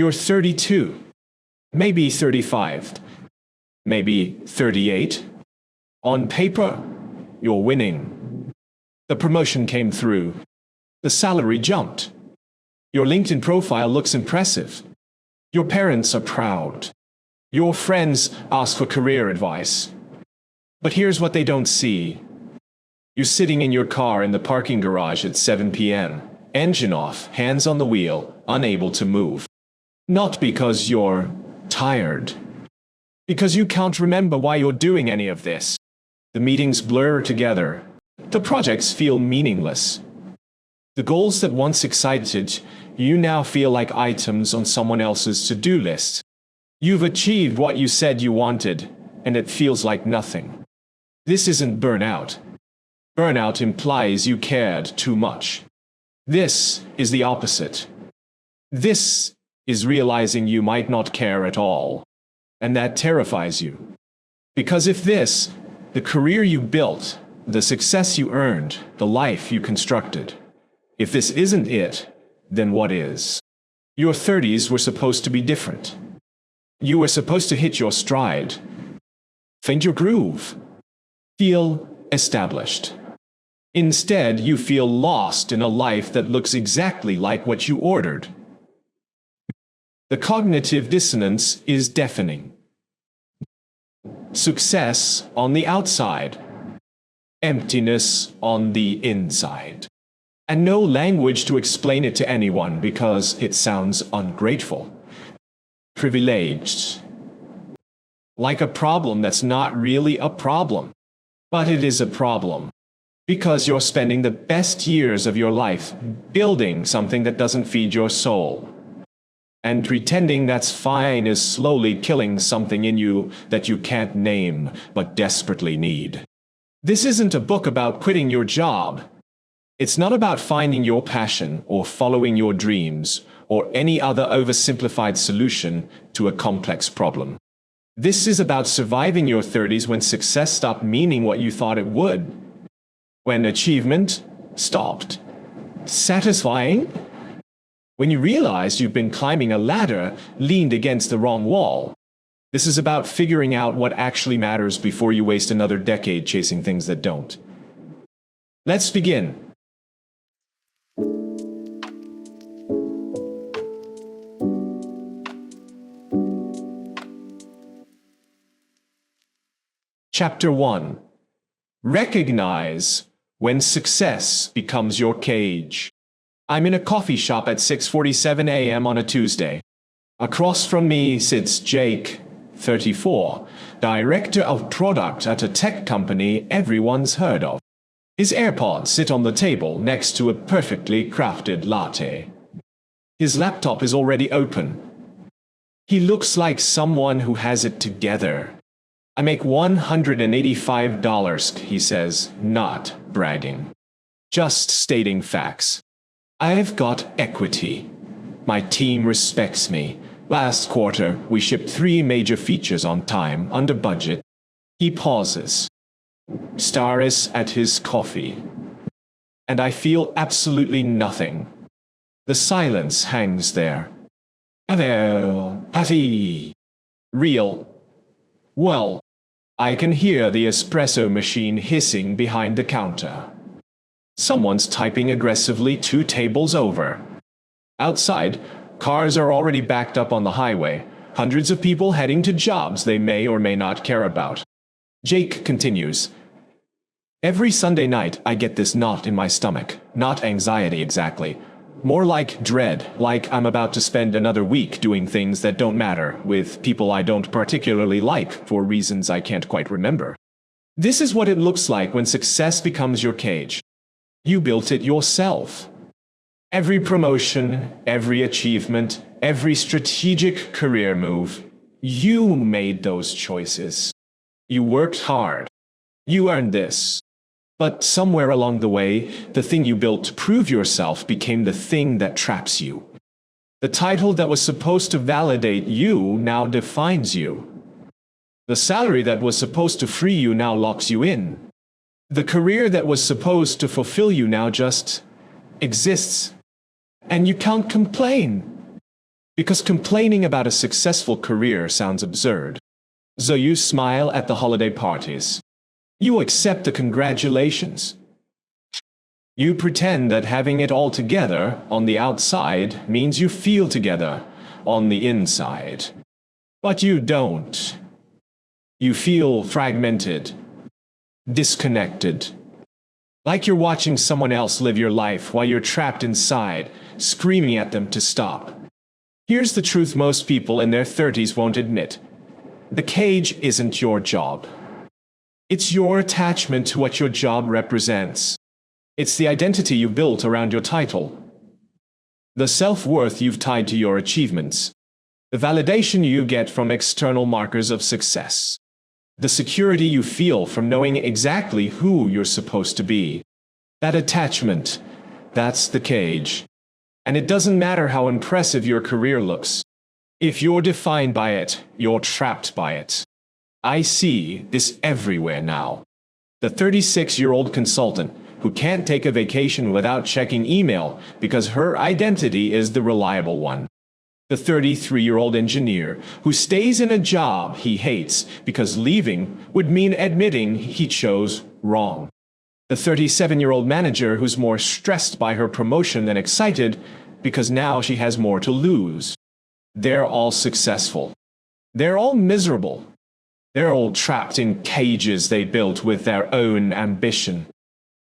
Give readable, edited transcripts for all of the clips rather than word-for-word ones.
You're 32, maybe 35, maybe 38. On paper, you're winning. The promotion came through. The salary jumped. Your LinkedIn profile looks impressive. Your parents are proud. Your friends ask for career advice. But here's what they don't see. You're sitting in your car in the parking garage at 7 p.m., engine off, hands on the wheel, unable to move. Not because you're tired. Because you can't remember why you're doing any of this. The meetings blur together. The projects feel meaningless. The goals that once excited you now feel like items on someone else's to-do list. You've achieved what you said you wanted, and it feels like nothing. This isn't burnout. Burnout implies you cared too much. This is the opposite. This is realizing you might not care at all, and that terrifies you. Because if this, the career you built, the success you earned, the life you constructed, if this isn't it, then what is? Your 30s were supposed to be different. You were supposed to hit your stride, find your groove, feel established. Instead, you feel lost in a life that looks exactly like what you ordered. The cognitive dissonance is deafening. Success on the outside, emptiness on the inside. And no language to explain it to anyone because it sounds ungrateful, privileged. Like a problem that's not really a problem, but it is a problem. Because you're spending the best years of your life building something that doesn't feed your soul. And pretending that's fine is slowly killing something in you that you can't name but desperately need. This isn't a book about quitting your job. It's not about finding your passion or following your dreams or any other oversimplified solution to a complex problem. This is about surviving your 30s when success stopped meaning what you thought it would. When achievement stopped satisfying. When you realized you've been climbing a ladder leaned against the wrong wall. This is about figuring out what actually matters before you waste another decade chasing things that don't. Let's begin. Chapter 1. Recognize when success becomes your cage. I'm in a coffee shop at 6:47 a.m. on a Tuesday. Across from me sits Jake, 34, director of product at a tech company everyone's heard of. His AirPods sit on the table next to a perfectly crafted latte. His laptop is already open. He looks like someone who has it together. I make $185, he says, not bragging. Just stating facts. I've got equity. My team respects me. Last quarter, we shipped 3 major features on time, under budget. He pauses, stares at his coffee. And I feel absolutely nothing. The silence hangs there. Hello, Patty. Real. Well, I can hear the espresso machine hissing behind the counter. Someone's typing aggressively 2 tables over. Outside, cars are already backed up on the highway, hundreds of people heading to jobs they may or may not care about. Jake continues. Every Sunday night I get this knot in my stomach, not anxiety exactly. More like dread, like I'm about to spend another week doing things that don't matter, with people I don't particularly like for reasons I can't quite remember. This is what it looks like when success becomes your cage. You built it yourself. Every promotion, every achievement, every strategic career move, you made those choices. You worked hard. You earned this. But somewhere along the way, the thing you built to prove yourself became the thing that traps you. The title that was supposed to validate you now defines you. The salary that was supposed to free you now locks you in. The career that was supposed to fulfill you now just exists. And you can't complain. Because complaining about a successful career sounds absurd. So you smile at the holiday parties. You accept the congratulations. You pretend that having it all together on the outside means you feel together on the inside. But you don't. You feel fragmented, disconnected. Like you're watching someone else live your life while you're trapped inside, screaming at them to stop. Here's the truth most people in their 30s won't admit. The cage isn't your job. It's your attachment to what your job represents. It's the identity you built around your title. The self-worth you've tied to your achievements. The validation you get from external markers of success. The security you feel from knowing exactly who you're supposed to be. That attachment, that's the cage. And it doesn't matter how impressive your career looks. If you're defined by it, you're trapped by it. I see this everywhere now. The 36-year-old consultant who can't take a vacation without checking email because her identity is the reliable one. The 33-year-old engineer who stays in a job he hates because leaving would mean admitting he chose wrong. The 37-year-old manager who's more stressed by her promotion than excited because now she has more to lose. They're all successful. They're all miserable. They're all trapped in cages they built with their own ambition.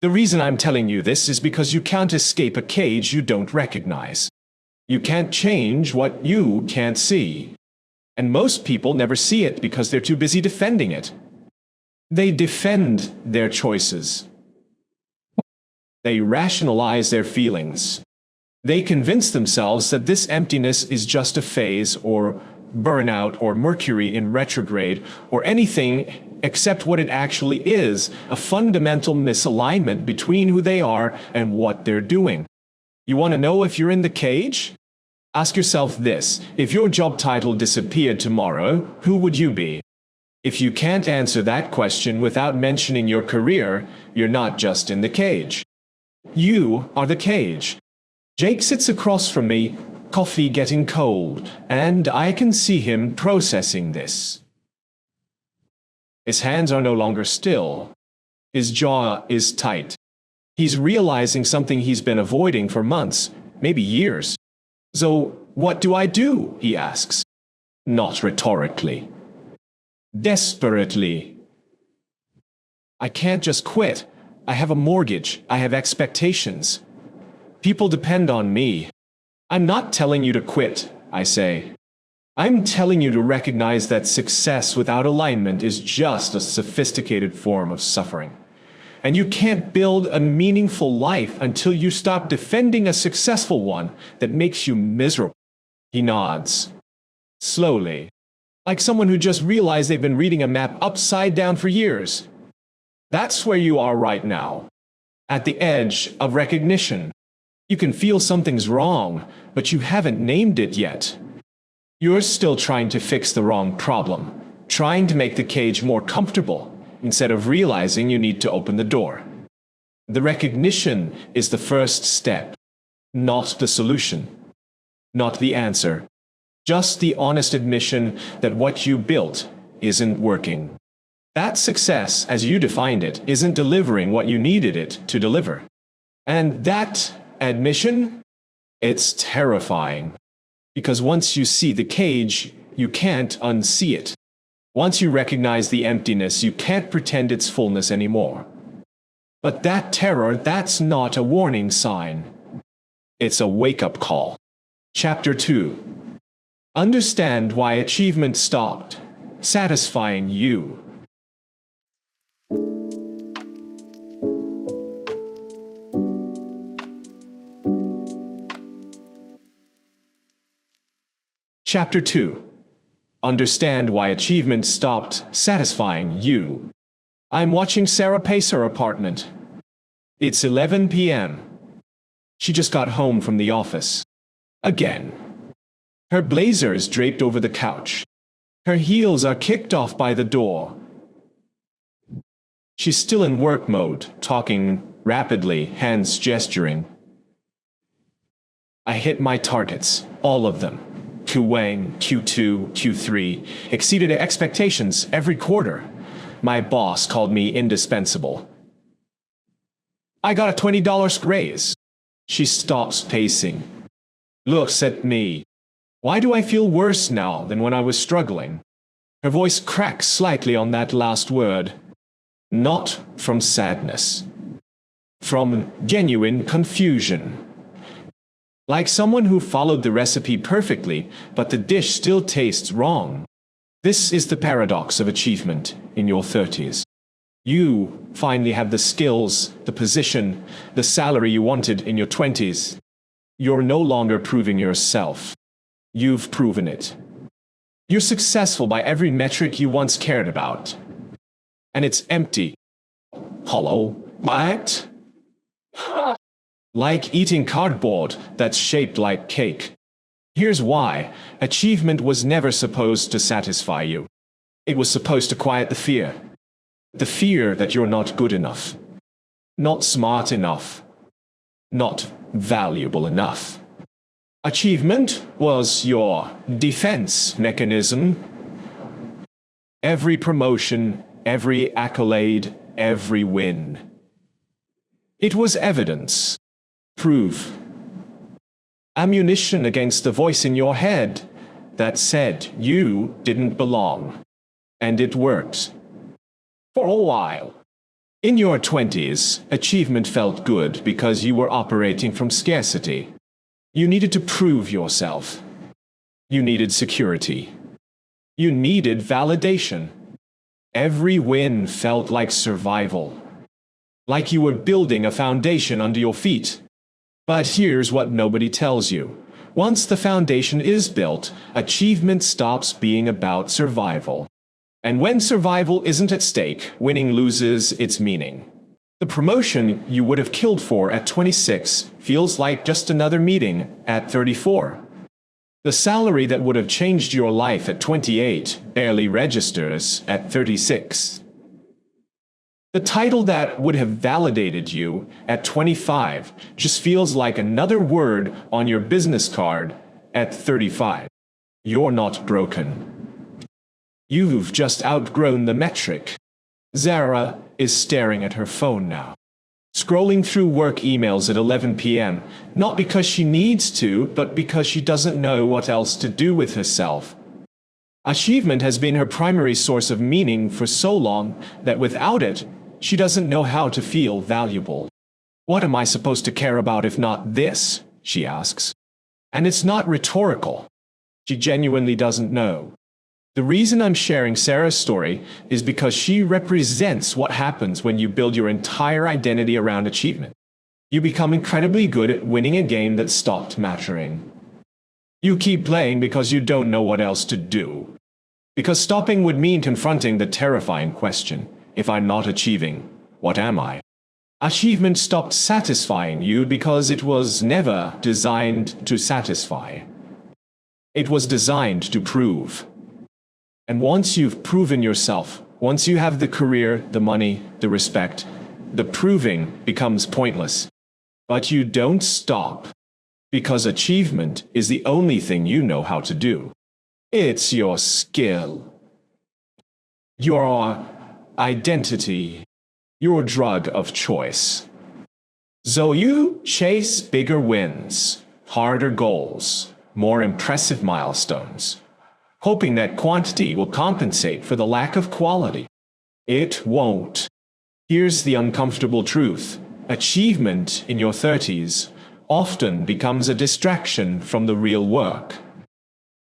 The reason I'm telling you this is because you can't escape a cage you don't recognize. You can't change what you can't see. And most people never see it because they're too busy defending it. They defend their choices. They rationalize their feelings. They convince themselves that this emptiness is just a phase, or burnout, or Mercury in retrograde, or anything except what it actually is, a fundamental misalignment between who they are and what they're doing. You want to know if you're in the cage? Ask yourself this: if your job title disappeared tomorrow, who would you be? If you can't answer that question without mentioning your career, you're not just in the cage. You are the cage. Jake sits across from me, coffee getting cold, and I can see him processing this. His hands are no longer still. His jaw is tight. He's realizing something he's been avoiding for months, maybe years. So, what do I do? He asks. Not rhetorically. Desperately. I can't just quit. I have a mortgage. I have expectations. People depend on me. I'm not telling you to quit, I say. I'm telling you to recognize that success without alignment is just a sophisticated form of suffering. And you can't build a meaningful life until you stop defending a successful one that makes you miserable. He nods. Slowly. Like someone who just realized they've been reading a map upside down for years. That's where you are right now. At the edge of recognition. You can feel something's wrong, but you haven't named it yet. You're still trying to fix the wrong problem, trying to make the cage more comfortable, instead of realizing you need to open the door. The recognition is the first step, not the solution, not the answer, just the honest admission that what you built isn't working. That success, as you defined it, isn't delivering what you needed it to deliver. And that admission, it's terrifying. Because once you see the cage, you can't unsee it. Once you recognize the emptiness, you can't pretend it's fullness anymore. But that terror, that's not a warning sign. It's a wake-up call. Chapter 2. Understand why achievement stopped satisfying you. Chapter 2. Understand why achievement stopped satisfying you. I'm watching Sarah pace her apartment. It's 11 p.m. She just got home from the office. Again. Her blazer is draped over the couch. Her heels are kicked off by the door. She's still in work mode, talking rapidly, hands gesturing. I hit my targets, all of them. Q1, Q2, Q3 exceeded expectations every quarter. My boss called me indispensable. I got a $20 raise. She stops pacing, looks at me. Why do I feel worse now than when I was struggling? Her voice cracks slightly on that last word. Not from sadness. From genuine confusion. Like someone who followed the recipe perfectly, but the dish still tastes wrong. This is the paradox of achievement in your 30s. You finally have the skills, the position, the salary you wanted in your 20s. You're no longer proving yourself. You've proven it. You're successful by every metric you once cared about. And it's empty. Hollow. What? Like eating cardboard that's shaped like cake. Here's why. Achievement was never supposed to satisfy you. It was supposed to quiet the fear. The fear that you're not good enough. Not smart enough. Not valuable enough. Achievement was your defense mechanism. Every promotion, every accolade, every win. It was evidence. Proof. Ammunition against the voice in your head that said you didn't belong. And it worked. For a while. In your 20s, achievement felt good because you were operating from scarcity. You needed to prove yourself. You needed security. You needed validation. Every win felt like survival. Like you were building a foundation under your feet. But here's what nobody tells you. Once the foundation is built, achievement stops being about survival. And when survival isn't at stake, winning loses its meaning. The promotion you would have killed for at 26 feels like just another meeting at 34. The salary that would have changed your life at 28 barely registers at 36. The title that would have validated you at 25 just feels like another word on your business card at 35. You're not broken. You've just outgrown the metric. Zara is staring at her phone now, scrolling through work emails at 11 p.m., not because she needs to, but because she doesn't know what else to do with herself. Achievement has been her primary source of meaning for so long that without it, she doesn't know how to feel valuable. What am I supposed to care about if not this? She asks. And it's not rhetorical. She genuinely doesn't know. The reason I'm sharing Sarah's story is because she represents what happens when you build your entire identity around achievement. You become incredibly good at winning a game that stopped mattering. You keep playing because you don't know what else to do. Because stopping would mean confronting the terrifying question, if I'm not achieving, what am I? Achievement stopped satisfying you because it was never designed to satisfy. It was designed to prove. And once you've proven yourself, once you have the career, the money, the respect, the proving becomes pointless. But you don't stop, because achievement is the only thing you know how to do. It's your skill. Your identity. Your drug of choice. So you chase bigger wins, harder goals, more impressive milestones, hoping that quantity will compensate for the lack of quality. It won't. Here's the uncomfortable truth. Achievement in your 30s often becomes a distraction from the real work.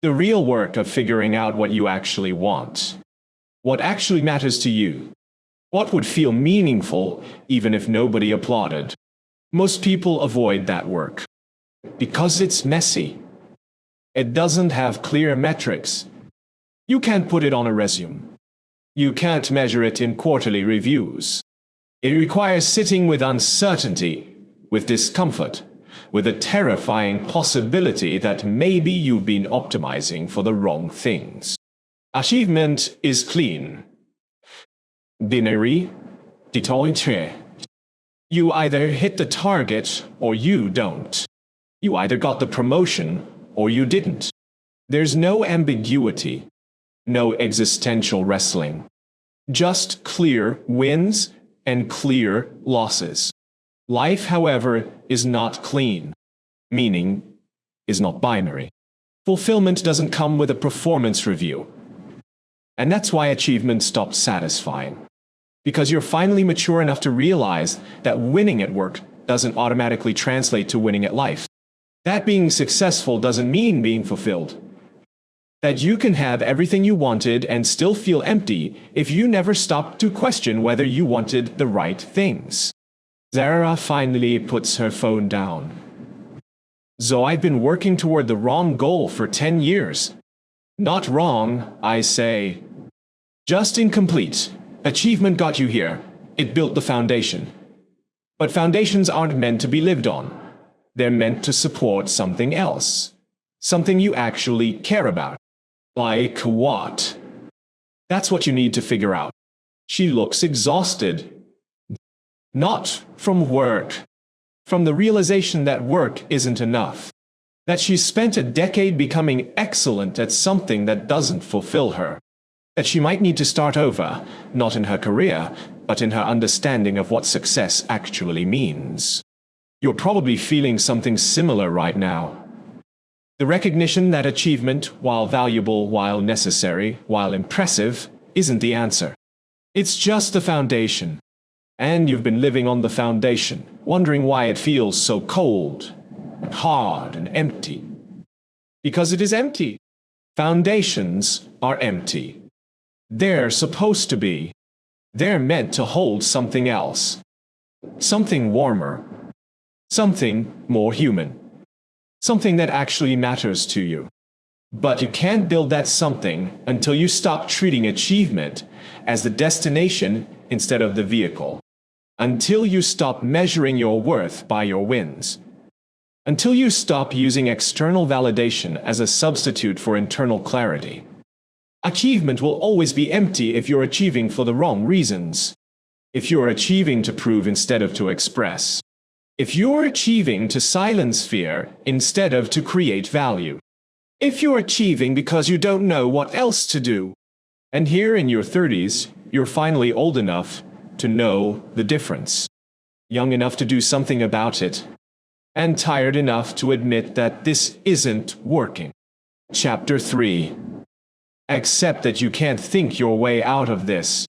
The real work of figuring out what you actually want. What actually matters to you. What would feel meaningful even if nobody applauded. Most people avoid that work. Because it's messy. It doesn't have clear metrics. You can't put it on a resume. You can't measure it in quarterly reviews. It requires sitting with uncertainty, with discomfort, with a terrifying possibility that maybe you've been optimizing for the wrong things. Achievement is clean. Binary, détourné. You either hit the target or you don't. You either got the promotion or you didn't. There's no ambiguity, no existential wrestling. Just clear wins and clear losses. Life, however, is not clean. Meaning is not binary. Fulfillment doesn't come with a performance review. And that's why achievement stopped satisfying. Because you're finally mature enough to realize that winning at work doesn't automatically translate to winning at life. That being successful doesn't mean being fulfilled. That you can have everything you wanted and still feel empty if you never stopped to question whether you wanted the right things. Zara finally puts her phone down. So I've been working toward the wrong goal for 10 years. Not wrong, I say. Just incomplete. Achievement got you here. It built the foundation. But foundations aren't meant to be lived on. They're meant to support something else. Something you actually care about. Like what? That's what you need to figure out. She looks exhausted. Not from work. From the realization that work isn't enough. That she's spent a decade becoming excellent at something that doesn't fulfill her. That she might need to start over, not in her career, but in her understanding of what success actually means. You're probably feeling something similar right now. The recognition that achievement, while valuable, while necessary, while impressive, isn't the answer. It's just the foundation. And you've been living on the foundation, wondering why it feels so cold, and hard, and empty. Because it is empty. Foundations are empty. They're supposed to be. They're meant to hold something else. Something warmer. Something more human. Something that actually matters to you. But you can't build that something until you stop treating achievement as the destination instead of the vehicle. Until you stop measuring your worth by your wins. Until you stop using external validation as a substitute for internal clarity. Achievement will always be empty if you're achieving for the wrong reasons. If you're achieving to prove instead of to express. If you're achieving to silence fear instead of to create value. If you're achieving because you don't know what else to do. And here in your 30s, you're finally old enough to know the difference. Young enough to do something about it. And tired enough to admit that this isn't working. Chapter 3. Accept that you can't think your way out of this.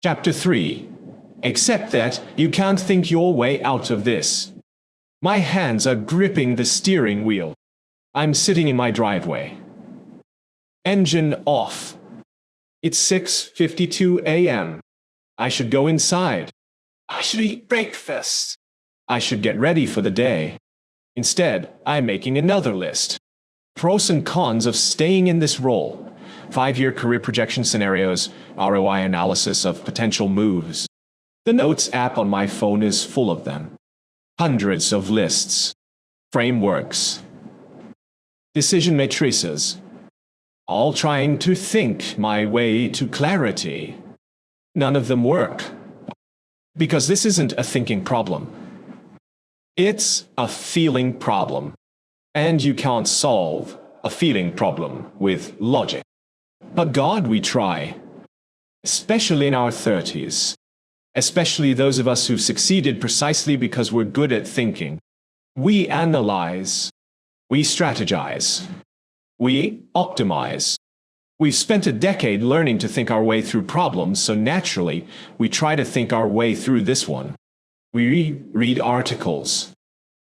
Chapter 3. Accept that you can't think your way out of this. My hands are gripping the steering wheel. I'm sitting in my driveway. Engine off. It's 6:52 a.m. I should go inside. I should eat breakfast. I should get ready for the day. Instead, I'm making another list. Pros and cons of staying in this role. 5-year career projection scenarios, ROI analysis of potential moves. The Notes app on my phone is full of them. Hundreds of lists. Frameworks. Decision matrices. All trying to think my way to clarity. None of them work. Because this isn't a thinking problem. It's a feeling problem. And you can't solve a feeling problem with logic. But God, we try. Especially in our 30s. Especially those of us who've succeeded precisely because we're good at thinking. We analyze. We strategize. We optimize. We've spent a decade learning to think our way through problems, so naturally, we try to think our way through this one. We read articles.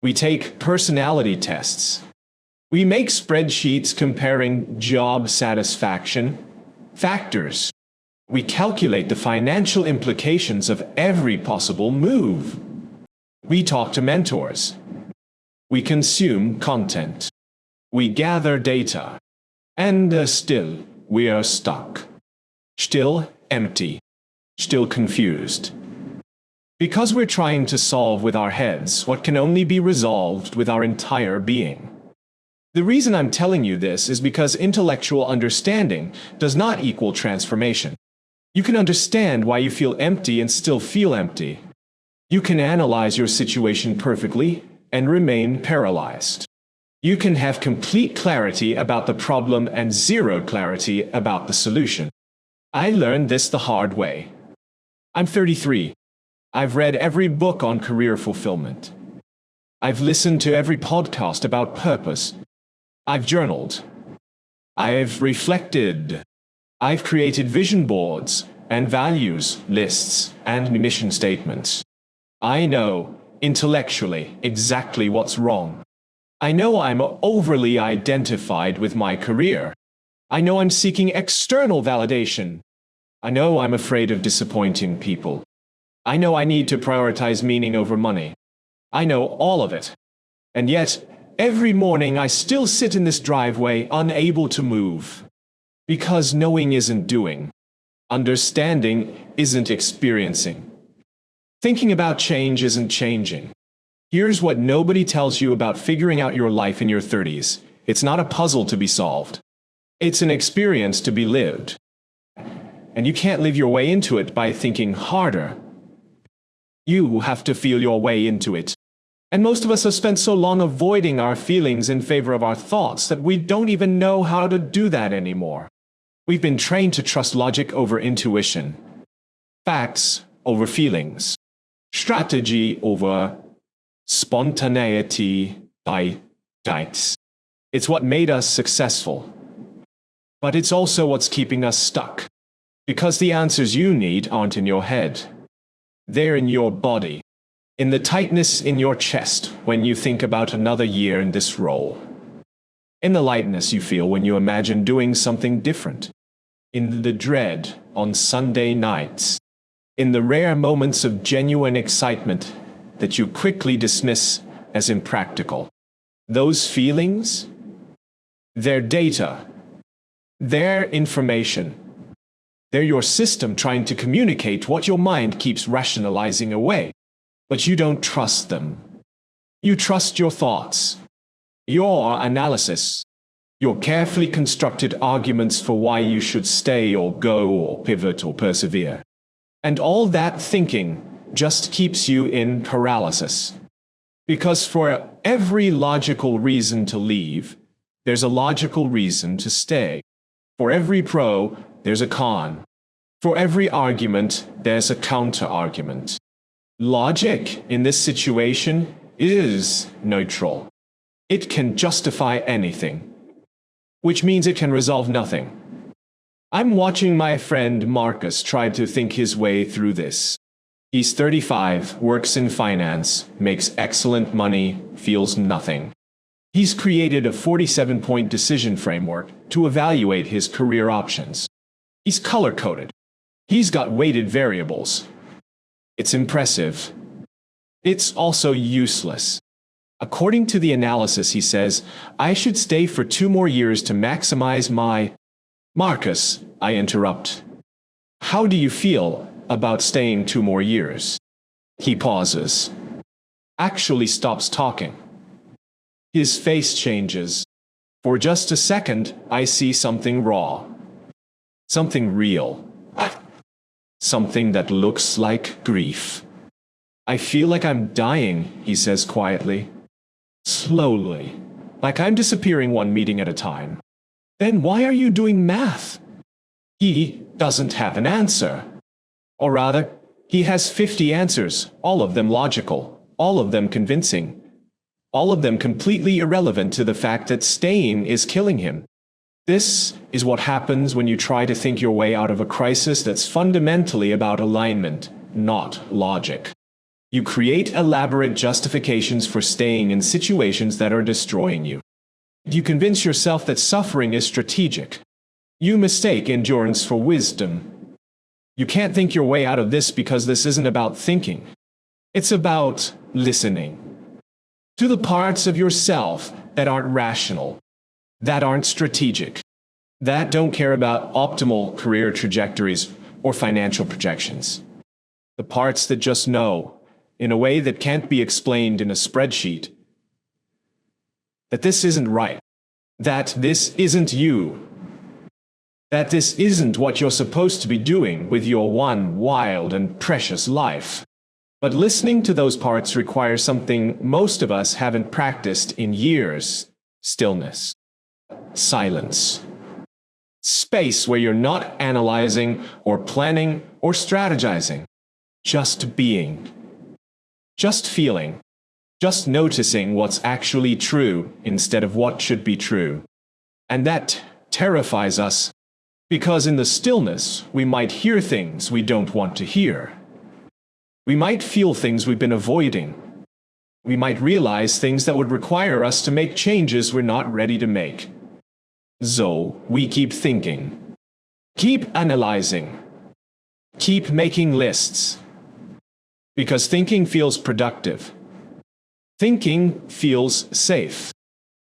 We take personality tests. We make spreadsheets comparing job satisfaction factors. We calculate the financial implications of every possible move. We talk to mentors. We consume content. We gather data. And still, we are stuck. Still empty. Still confused. Because we're trying to solve with our heads what can only be resolved with our entire being. The reason I'm telling you this is because intellectual understanding does not equal transformation. You can understand why you feel empty and still feel empty. You can analyze your situation perfectly and remain paralyzed. You can have complete clarity about the problem and zero clarity about the solution. I learned this the hard way. I'm 33. I've read every book on career fulfillment. I've listened to every podcast about purpose. I've journaled. I've reflected. I've created vision boards and values lists and mission statements. I know, intellectually, exactly what's wrong. I know I'm overly identified with my career. I know I'm seeking external validation. I know I'm afraid of disappointing people. I know I need to prioritize meaning over money. I know all of it. And yet, every morning I still sit in this driveway unable to move. Because knowing isn't doing. Understanding isn't experiencing. Thinking about change isn't changing. Here's what nobody tells you about figuring out your life in your 30s. It's not a puzzle to be solved. It's an experience to be lived. And you can't live your way into it by thinking harder. You have to feel your way into it. And most of us have spent so long avoiding our feelings in favor of our thoughts that we don't even know how to do that anymore. We've been trained to trust logic over intuition, facts over feelings, strategy over spontaneity by dice. It's what made us successful. But it's also what's keeping us stuck. Because the answers you need aren't in your head. They're in your body. In the tightness in your chest when you think about another year in this role. In the lightness you feel when you imagine doing something different. In the dread on Sunday nights. In the rare moments of genuine excitement that you quickly dismiss as impractical. Those feelings, they're data, they're information. They're your system trying to communicate what your mind keeps rationalizing away. But you don't trust them. You trust your thoughts, your analysis, your carefully constructed arguments for why you should stay or go or pivot or persevere. And all that thinking just keeps you in paralysis. Because for every logical reason to leave, there's a logical reason to stay. For every pro, there's a con. For every argument, there's a counter-argument. Logic, in this situation, is neutral. It can justify anything, which means it can resolve nothing. I'm watching my friend Marcus try to think his way through this. He's 35, works in finance, makes excellent money, feels nothing. He's created a 47-point decision framework to evaluate his career options. He's color-coded. He's got weighted variables. It's impressive. It's also useless. According to the analysis, he says, I should stay for 2 more years to maximize my... Marcus, I interrupt. How do you feel about staying 2 more years? He pauses. Actually stops talking. His face changes. For just a second, I see something raw. Something real. Something that looks like grief. I feel like I'm dying, he says quietly. Slowly. Like I'm disappearing 1 meeting at a time. Then why are you doing math? He doesn't have an answer. Or rather, he has 50 answers, all of them logical, all of them convincing, all of them completely irrelevant to the fact that staying is killing him. This is what happens when you try to think your way out of a crisis that's fundamentally about alignment, not logic. You create elaborate justifications for staying in situations that are destroying you. You convince yourself that suffering is strategic. You mistake endurance for wisdom. You can't think your way out of this because this isn't about thinking. It's about listening. To the parts of yourself that aren't rational, that aren't strategic, that don't care about optimal career trajectories or financial projections. The parts that just know, in a way that can't be explained in a spreadsheet, that this isn't right, that this isn't you. that this isn't what you're supposed to be doing with your one wild and precious life. But listening to those parts requires something most of us haven't practiced in years: stillness, silence. Space where you're not analyzing or planning or strategizing. Just being. Just feeling. Just noticing what's actually true instead of what should be true. And that terrifies us, because in the stillness, we might hear things we don't want to hear. We might feel things we've been avoiding. We might realize things that would require us to make changes we're not ready to make. So, we keep thinking. Keep analyzing. Keep making lists. Because thinking feels productive. Thinking feels safe.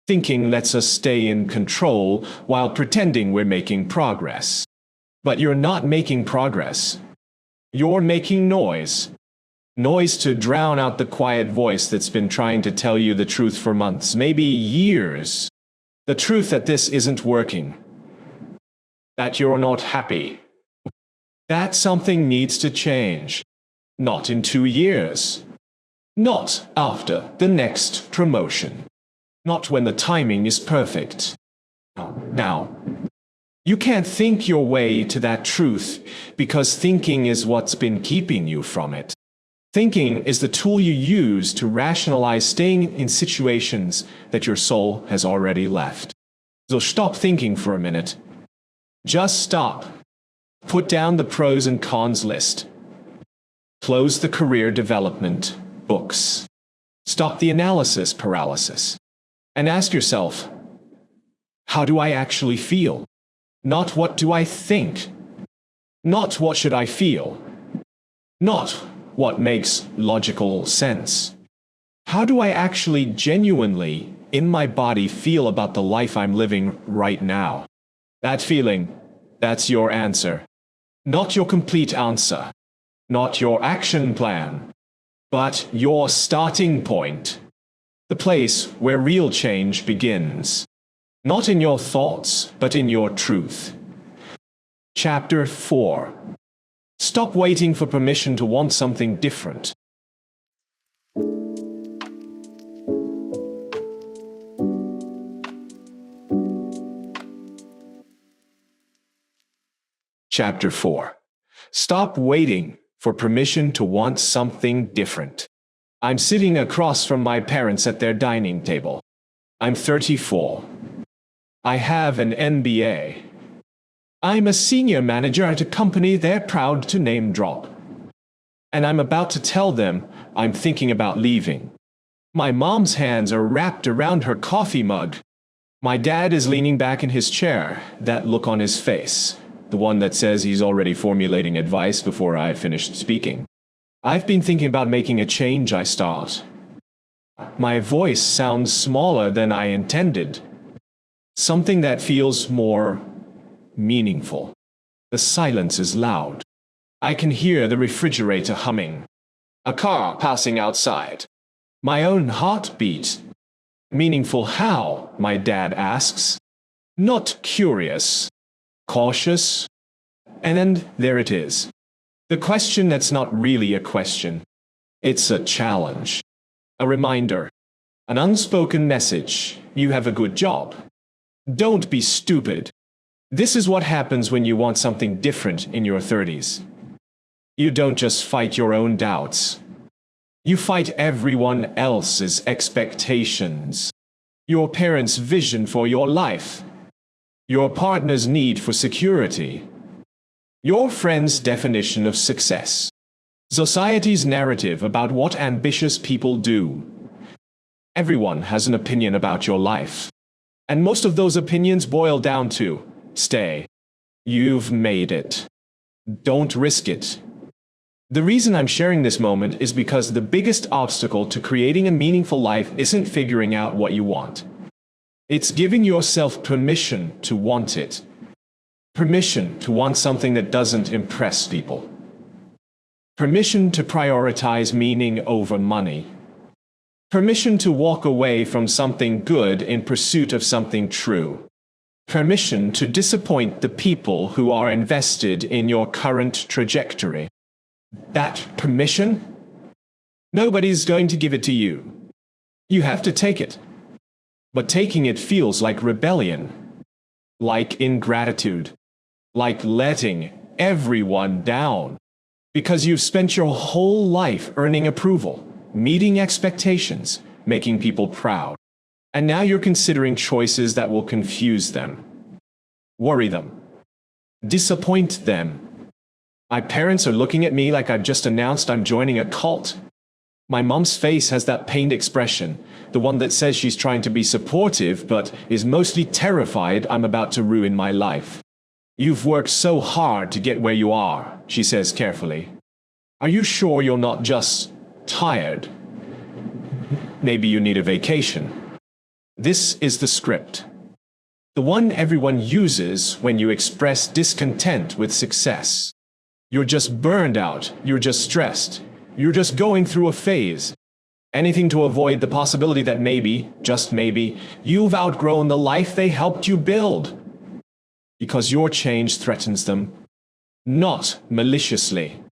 Thinking lets us stay in control while pretending we're making progress. But you're not making progress. You're making noise. Noise to drown out the quiet voice that's been trying to tell you the truth for months, maybe years. The truth that this isn't working. That you're not happy. That something needs to change. Not in 2 years. Not after the next promotion. Not when the timing is perfect. Now, you can't think your way to that truth because thinking is what's been keeping you from it. Thinking is the tool you use to rationalize staying in situations that your soul has already left. So stop thinking for a minute. Just stop. Put down the pros and cons list. Close the career development books. Stop the analysis paralysis. And ask yourself, how do I actually feel? Not what do I think? Not what should I feel? Not what makes logical sense? How do I actually genuinely, in my body, feel about the life I'm living right now? That feeling, that's your answer. Not your complete answer. Not your action plan. But your starting point. The place where real change begins. Not in your thoughts, but in your truth. Chapter 4. Stop waiting for permission to want something different. Chapter 4. Stop waiting for permission to want something different. I'm sitting across from my parents at their dining table. I'm 34. I have an MBA. I'm a senior manager at a company they're proud to name drop. And I'm about to tell them I'm thinking about leaving. My mom's hands are wrapped around her coffee mug. My dad is leaning back in his chair, that look on his face, the one that says he's already formulating advice before I finished speaking. I've been thinking about making a change, I start. My voice sounds smaller than I intended. Something that feels more meaningful. The silence is loud. I can hear the refrigerator humming. A car passing outside. My own heartbeat. Meaningful how? My dad asks. Not curious. Cautious. And then there it is. The question that's not really a question. It's a challenge. A reminder. An unspoken message. You have a good job. Don't be stupid. This is what happens when you want something different in your 30s. You don't just fight your own doubts. You fight everyone else's expectations. Your parents' vision for your life. Your partner's need for security. Your friend's definition of success. Society's narrative about what ambitious people do. Everyone has an opinion about your life. And most of those opinions boil down to, stay. You've made it. Don't risk it. The reason I'm sharing this moment is because the biggest obstacle to creating a meaningful life isn't figuring out what you want. It's giving yourself permission to want it. Permission to want something that doesn't impress people. Permission to prioritize meaning over money. Permission to walk away from something good in pursuit of something true. Permission to disappoint the people who are invested in your current trajectory. That permission? Nobody's going to give it to you. You have to take it. But taking it feels like rebellion, like ingratitude, like letting everyone down. Because you've spent your whole life earning approval, meeting expectations, making people proud. And now you're considering choices that will confuse them, worry them, disappoint them. My parents are looking at me like I've just announced I'm joining a cult. My mom's face has that pained expression, the one that says she's trying to be supportive but is mostly terrified I'm about to ruin my life. You've worked so hard to get where you are, she says carefully. Are you sure you're not just tired? Maybe you need a vacation. This is the script. The one everyone uses when you express discontent with success. You're just burned out, you're just stressed, you're just going through a phase. Anything to avoid the possibility that maybe, just maybe, you've outgrown the life they helped you build. Because your change threatens them, not maliciously,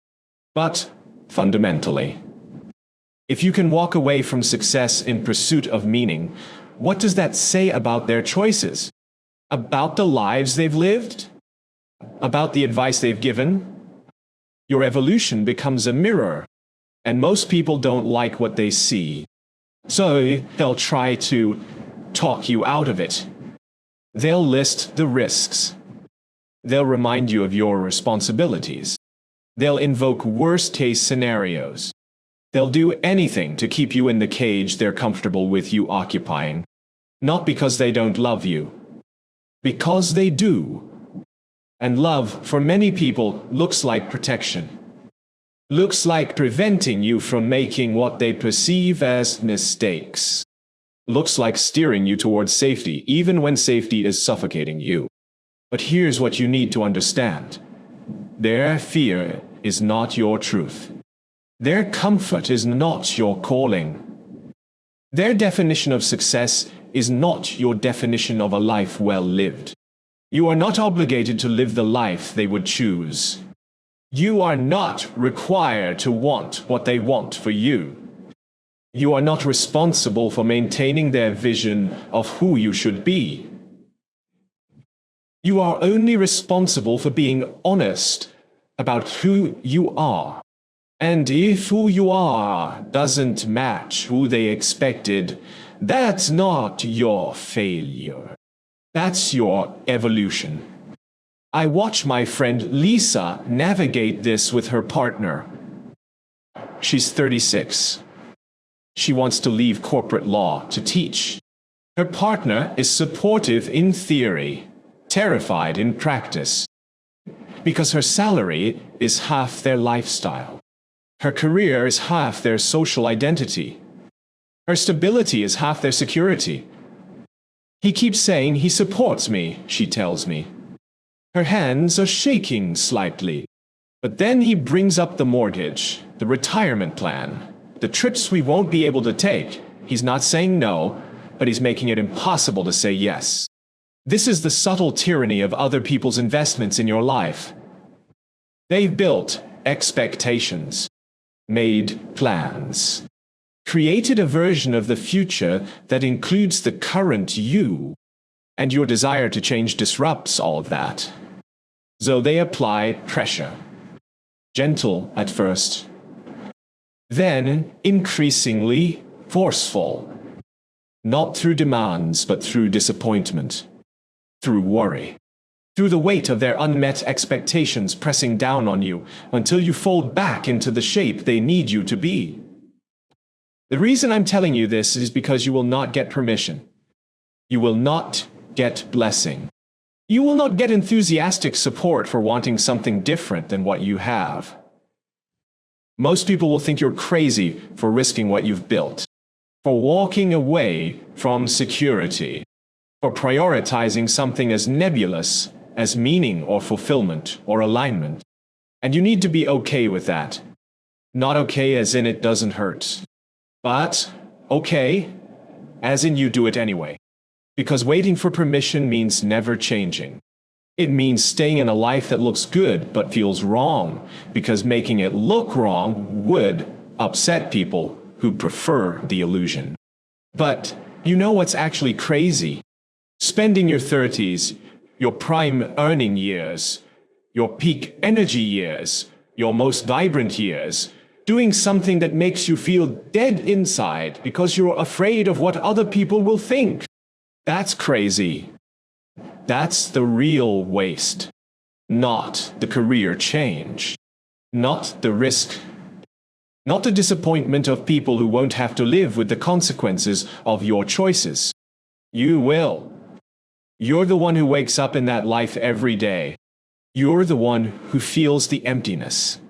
but fundamentally. If you can walk away from success in pursuit of meaning, what does that say about their choices? About the lives they've lived? About the advice they've given? Your evolution becomes a mirror, and most people don't like what they see. So they'll try to talk you out of it. They'll list the risks. They'll remind you of your responsibilities. They'll invoke worst-case scenarios. They'll do anything to keep you in the cage they're comfortable with you occupying. Not because they don't love you. Because they do. And love, for many people, looks like protection. Looks like preventing you from making what they perceive as mistakes. Looks like steering you towards safety, even when safety is suffocating you. But here's what you need to understand. Their fear is not your truth. Their comfort is not your calling. Their definition of success is not your definition of a life well lived. You are not obligated to live the life they would choose. You are not required to want what they want for you. You are not responsible for maintaining their vision of who you should be. You are only responsible for being honest about who you are. And if who you are doesn't match who they expected, that's not your failure. That's your evolution. I watch my friend Lisa navigate this with her partner. She's 36. She wants to leave corporate law to teach. Her partner is supportive in theory, terrified in practice, because her salary is half their lifestyle. Her career is half their social identity. Her stability is half their security. He keeps saying he supports me, she tells me. Her hands are shaking slightly. But then he brings up the mortgage, the retirement plan, the trips we won't be able to take. He's not saying no, but he's making it impossible to say yes. This is the subtle tyranny of other people's investments in your life. They've built expectations, made plans, created a version of the future that includes the current you, and your desire to change disrupts all of that. So they apply pressure, gentle at first, then increasingly forceful, not through demands but through disappointment, through worry, through the weight of their unmet expectations pressing down on you until you fold back into the shape they need you to be. The reason I'm telling you this is because you will not get permission. You will not get blessing. You will not get enthusiastic support for wanting something different than what you have. Most people will think you're crazy for risking what you've built, for walking away from security, for prioritizing something as nebulous as meaning or fulfillment or alignment. And you need to be okay with that. Not okay as in it doesn't hurt, but okay as in you do it anyway. Because waiting for permission means never changing. It means staying in a life that looks good but feels wrong, because making it look wrong would upset people who prefer the illusion. But you know what's actually crazy? Spending your 30s, your prime earning years, your peak energy years, your most vibrant years, doing something that makes you feel dead inside because you're afraid of what other people will think. That's crazy. That's the real waste, not the career change, not the risk, not the disappointment of people who won't have to live with the consequences of your choices. You will. You're the one who wakes up in that life every day. You're the one who feels the emptiness.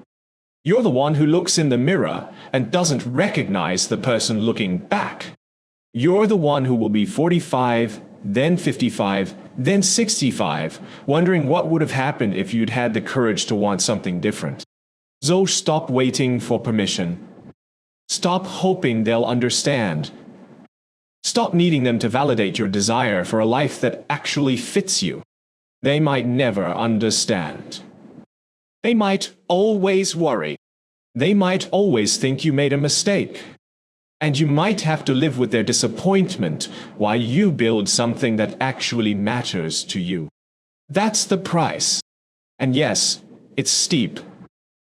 You're the one who looks in the mirror and doesn't recognize the person looking back. You're the one who will be 45, then 55, then 65, wondering what would have happened if you'd had the courage to want something different. So stop waiting for permission. Stop hoping they'll understand. Stop needing them to validate your desire for a life that actually fits you. They might never understand. They might always worry. They might always think you made a mistake. And you might have to live with their disappointment while you build something that actually matters to you. That's the price. And yes, it's steep.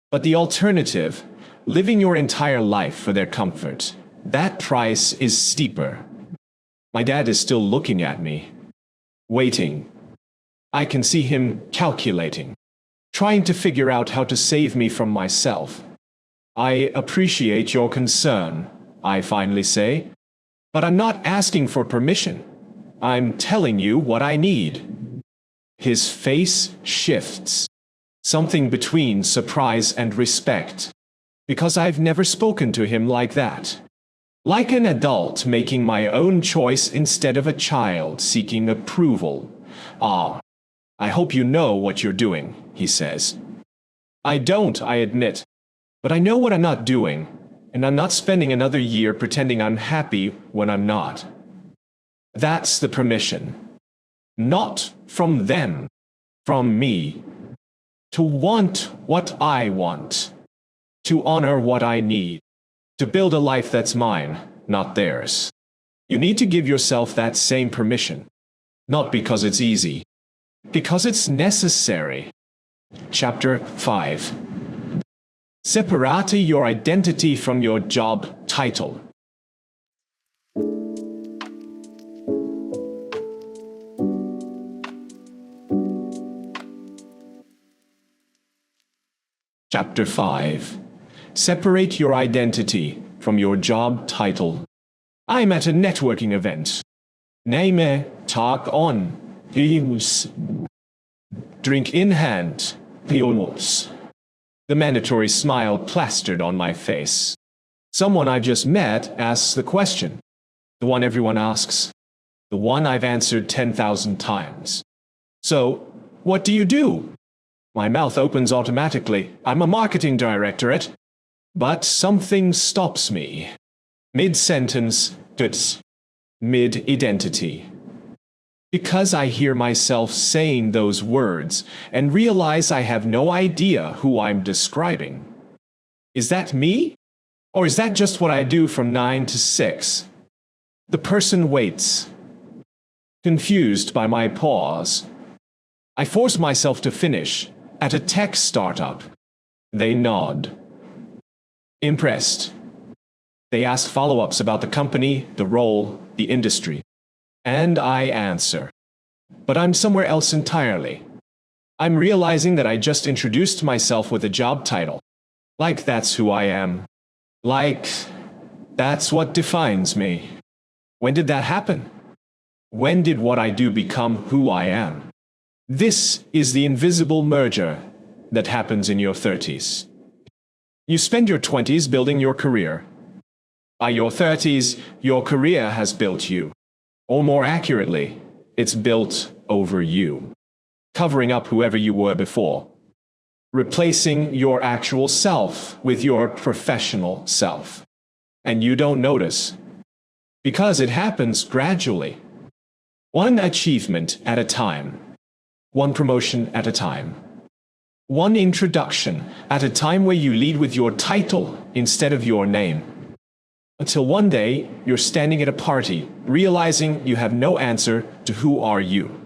But the alternative, living your entire life for their comfort, that price is steeper. My dad is still looking at me, waiting. I can see him calculating, trying to figure out how to save me from myself. I appreciate your concern, I finally say, but I'm not asking for permission. I'm telling you what I need. His face shifts, something between surprise and respect, because I've never spoken to him like that. Like an adult making my own choice instead of a child seeking approval. I hope you know what you're doing, he says. I don't, I admit, but I know what I'm not doing. And I'm not spending another year pretending I'm happy when I'm not. That's the permission. Not from them, from me. To want what I want. To honor what I need. To build a life that's mine, not theirs. You need to give yourself that same permission. Not because it's easy. Because it's necessary. Chapter 5. Separate your identity from your job title. Chapter 5. Separate your identity from your job title. I'm at a networking event. Name tag on. Drink in hand. The mandatory smile plastered on my face. Someone I just met asks the question. The one everyone asks. The one I've answered 10,000 times. So, what do you do? My mouth opens automatically. I'm a marketing director at... But something stops me. Mid-sentence, mid-identity. Because I hear myself saying those words and realize I have no idea who I'm describing. Is that me? Or is that just what I do from 9 to 6? The person waits, confused by my pause. I force myself to finish. At a tech startup. They nod. Impressed. They ask follow-ups about the company, the role, the industry. And I answer. But I'm somewhere else entirely. I'm realizing that I just introduced myself with a job title. Like that's who I am. Like that's what defines me. When did that happen? When did what I do become who I am? This is the invisible merger that happens in your 30s. You spend your 20s building your career. By your 30s, your career has built you. Or more accurately, it's built over you, covering up whoever you were before, replacing your actual self with your professional self. And you don't notice, because it happens gradually. One achievement at a time. One promotion at a time. One introduction at a time where you lead with your title instead of your name. Until one day, you're standing at a party, realizing you have no answer to who are you.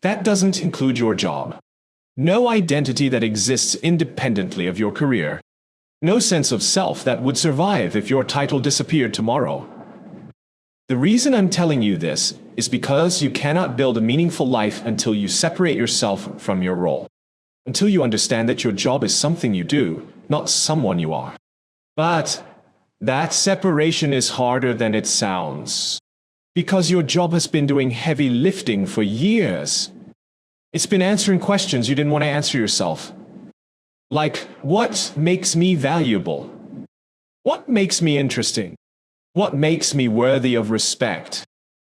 That doesn't include your job. No identity that exists independently of your career. No sense of self that would survive if your title disappeared tomorrow. The reason I'm telling you this is because you cannot build a meaningful life until you separate yourself from your role. Until you understand that your job is something you do, not someone you are. But that separation is harder than it sounds. Because your job has been doing heavy lifting for years. It's been answering questions you didn't want to answer yourself. Like, what makes me valuable? What makes me interesting? What makes me worthy of respect?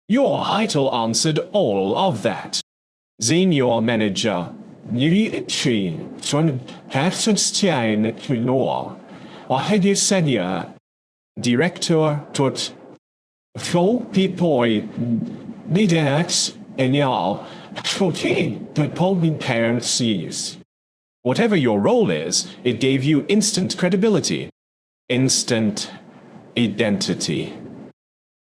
Your title answered all of that. Senior manager, director tot whatever your role is, it gave you instant credibility, instant identity,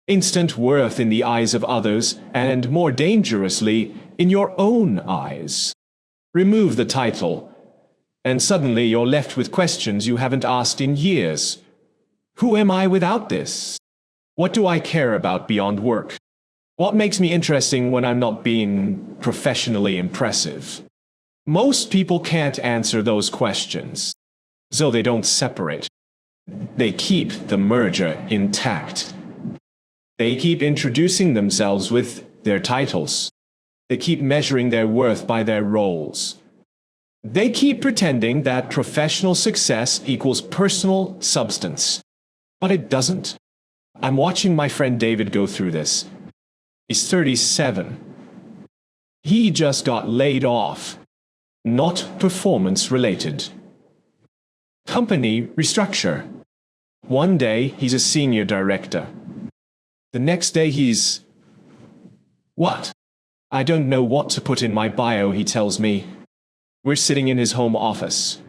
instant worth in the eyes of others, and more dangerously, in your own eyes. Remove the title, and suddenly you're left with questions you haven't asked in years. Who am I without this? What do I care about beyond work? What makes me interesting when I'm not being professionally impressive? Most people can't answer those questions, so they don't separate. They keep the merger intact. They keep introducing themselves with their titles. They keep measuring their worth by their roles. They keep pretending that professional success equals personal substance. But it doesn't. I'm watching my friend David go through this. He's 37. He just got laid off. Not performance-related. Company restructure. One day, he's a senior director. The next day, he's... What? I don't know what to put in my bio, he tells me. We're sitting in his home office.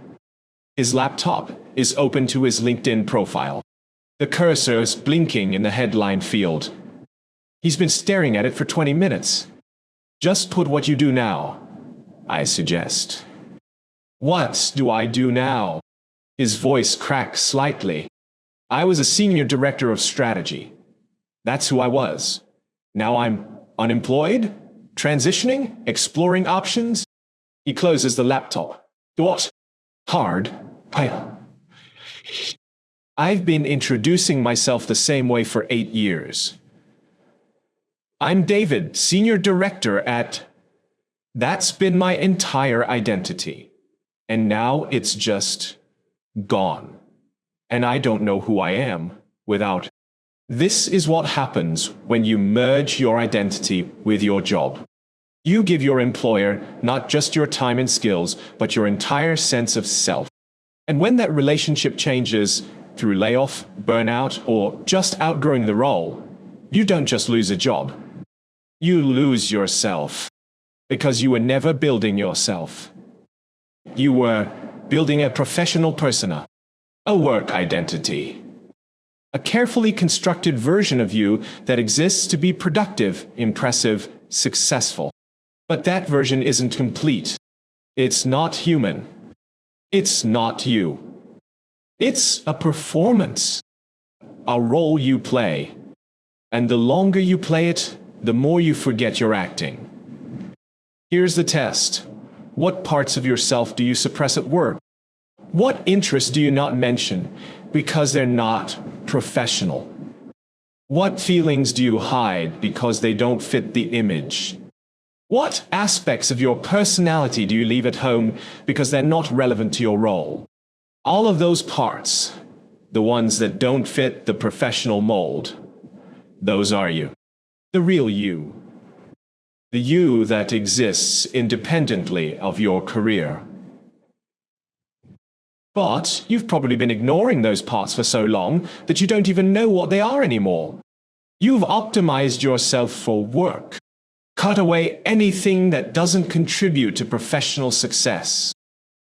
His laptop is open to his LinkedIn profile. The cursor is blinking in the headline field. He's been staring at it for 20 minutes. Just put what you do now, I suggest. What do I do now? His voice cracks slightly. I was a senior director of strategy. That's who I was. Now I'm unemployed, transitioning, exploring options. He closes the laptop. What? Hard. I've been introducing myself the same way for 8 years. I'm David, senior director at... That's been my entire identity. And now it's just gone. And I don't know who I am without. This is what happens when you merge your identity with your job. You give your employer not just your time and skills, but your entire sense of self. And when that relationship changes through layoff, burnout, or just outgrowing the role, you don't just lose a job. You lose yourself. Because you were never building yourself. You were building a professional persona, a work identity. A carefully constructed version of you that exists to be productive, impressive, successful. But that version isn't complete. It's not human. It's not you. It's a performance. A role you play. And the longer you play it, the more you forget you're acting. Here's the test. What parts of yourself do you suppress at work? What interests do you not mention because they're not professional? What feelings do you hide because they don't fit the image? What aspects of your personality do you leave at home because they're not relevant to your role? All of those parts, the ones that don't fit the professional mold, those are you. The real you. The you that exists independently of your career. But you've probably been ignoring those parts for so long that you don't even know what they are anymore. You've optimized yourself for work. Cut away anything that doesn't contribute to professional success.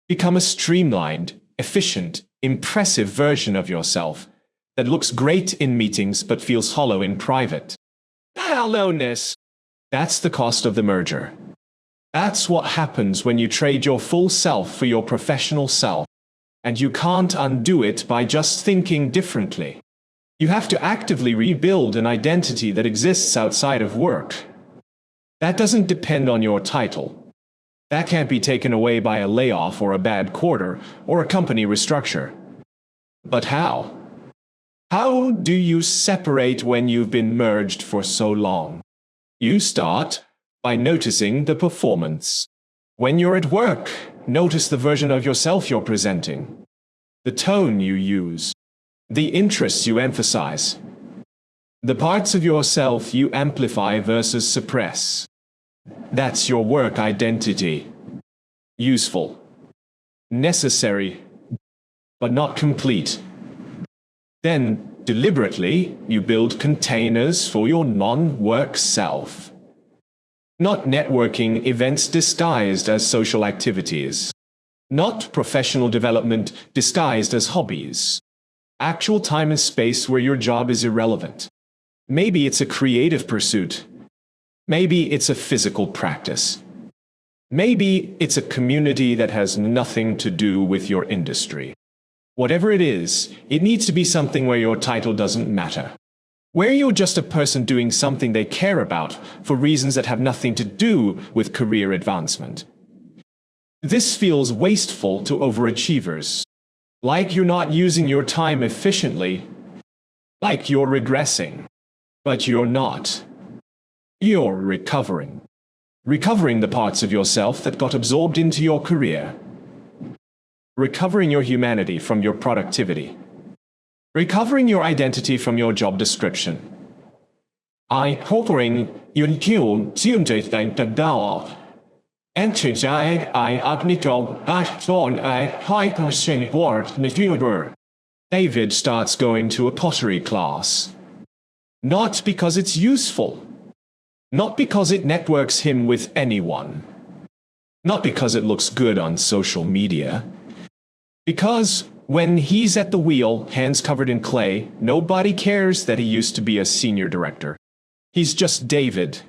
Become a streamlined, efficient, impressive version of yourself that looks great in meetings but feels hollow in private. Aloneness. That's the cost of the merger. That's what happens when you trade your full self for your professional self. And you can't undo it by just thinking differently. You have to actively rebuild an identity that exists outside of work. That doesn't depend on your title. That can't be taken away by a layoff or a bad quarter or a company restructure. But how? How do you separate when you've been merged for so long? You start by noticing the performance. When you're at work, notice the version of yourself you're presenting, the tone you use, the interests you emphasize, the parts of yourself you amplify versus suppress. That's your work identity. Useful, necessary, but not complete. Then, deliberately, you build containers for your non-work self. Not networking events disguised as social activities. Not professional development disguised as hobbies. Actual time and space where your job is irrelevant. Maybe it's a creative pursuit. Maybe it's a physical practice. Maybe it's a community that has nothing to do with your industry. Whatever it is, it needs to be something where your title doesn't matter. Where you're just a person doing something they care about for reasons that have nothing to do with career advancement. This feels wasteful to overachievers. Like you're not using your time efficiently. Like you're regressing. But you're not. You're recovering. Recovering the parts of yourself that got absorbed into your career. Recovering your humanity from your productivity. Recovering your identity from your job description. Recovering your David starts going to a pottery class. Not because it's useful. Not because it networks him with anyone. Not because it looks good on social media. Because when he's at the wheel, hands covered in clay, nobody cares that he used to be a senior director. He's just David,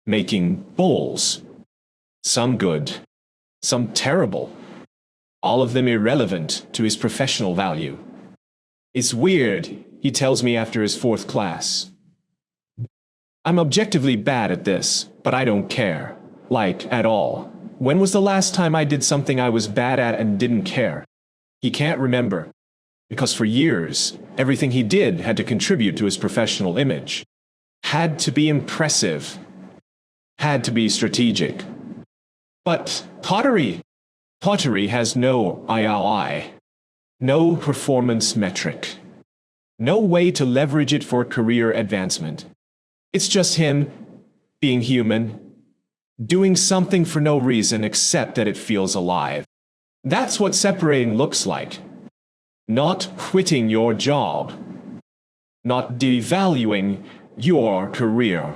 making bowls. Some good, some terrible. All of them irrelevant to his professional value. It's weird, he tells me after his 4th class. I'm objectively bad at this, but I don't care. Like, at all. When was the last time I did something I was bad at and didn't care? He can't remember, because for years, everything he did had to contribute to his professional image. Had to be impressive. Had to be strategic. But pottery has no IRI, no performance metric, no way to leverage it for career advancement. It's just him, being human, doing something for no reason except that it feels alive. That's what separating looks like. Not quitting your job. Not devaluing your career.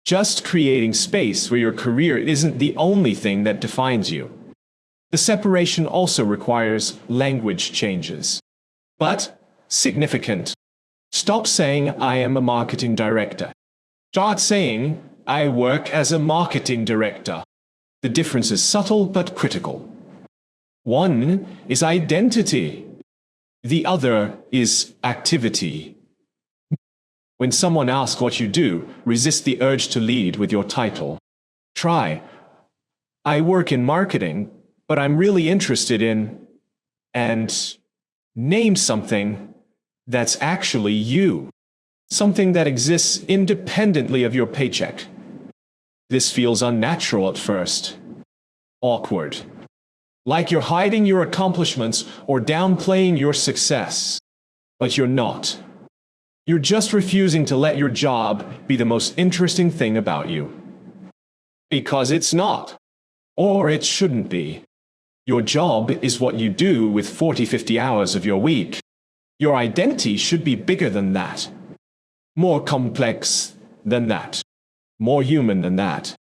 Just creating space where your career isn't the only thing that defines you. The separation also requires language changes. But significant. Stop saying, I am a marketing director. Start saying, I work as a marketing director. The difference is subtle but critical. One is identity. The other is activity. When someone asks what you do, resist the urge to lead with your title. Try, I work in marketing, but I'm really interested in, and name something that's actually you. Something that exists independently of your paycheck. This feels unnatural at first. Awkward. Like you're hiding your accomplishments or downplaying your success. But you're not. You're just refusing to let your job be the most interesting thing about you. Because it's not. Or it shouldn't be. Your job is what you do with 40-50 hours of your week. Your identity should be bigger than that. More complex than that. More human than that.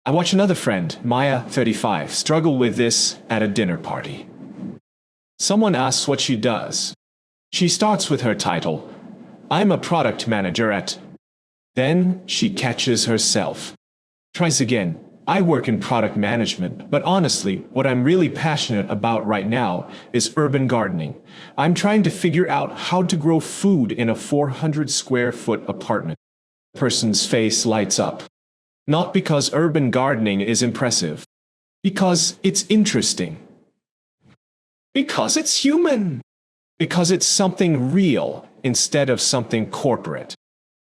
I watch another friend, Maya, 35, struggle with this at a dinner party. Someone asks what she does. She starts with her title. I'm a product manager at... Then she catches herself. Tries again. I work in product management, but honestly, what I'm really passionate about right now is urban gardening. I'm trying to figure out how to grow food in a 400 square foot apartment. The person's face lights up. Not because urban gardening is impressive. Because it's interesting. Because it's human. Because it's something real instead of something corporate.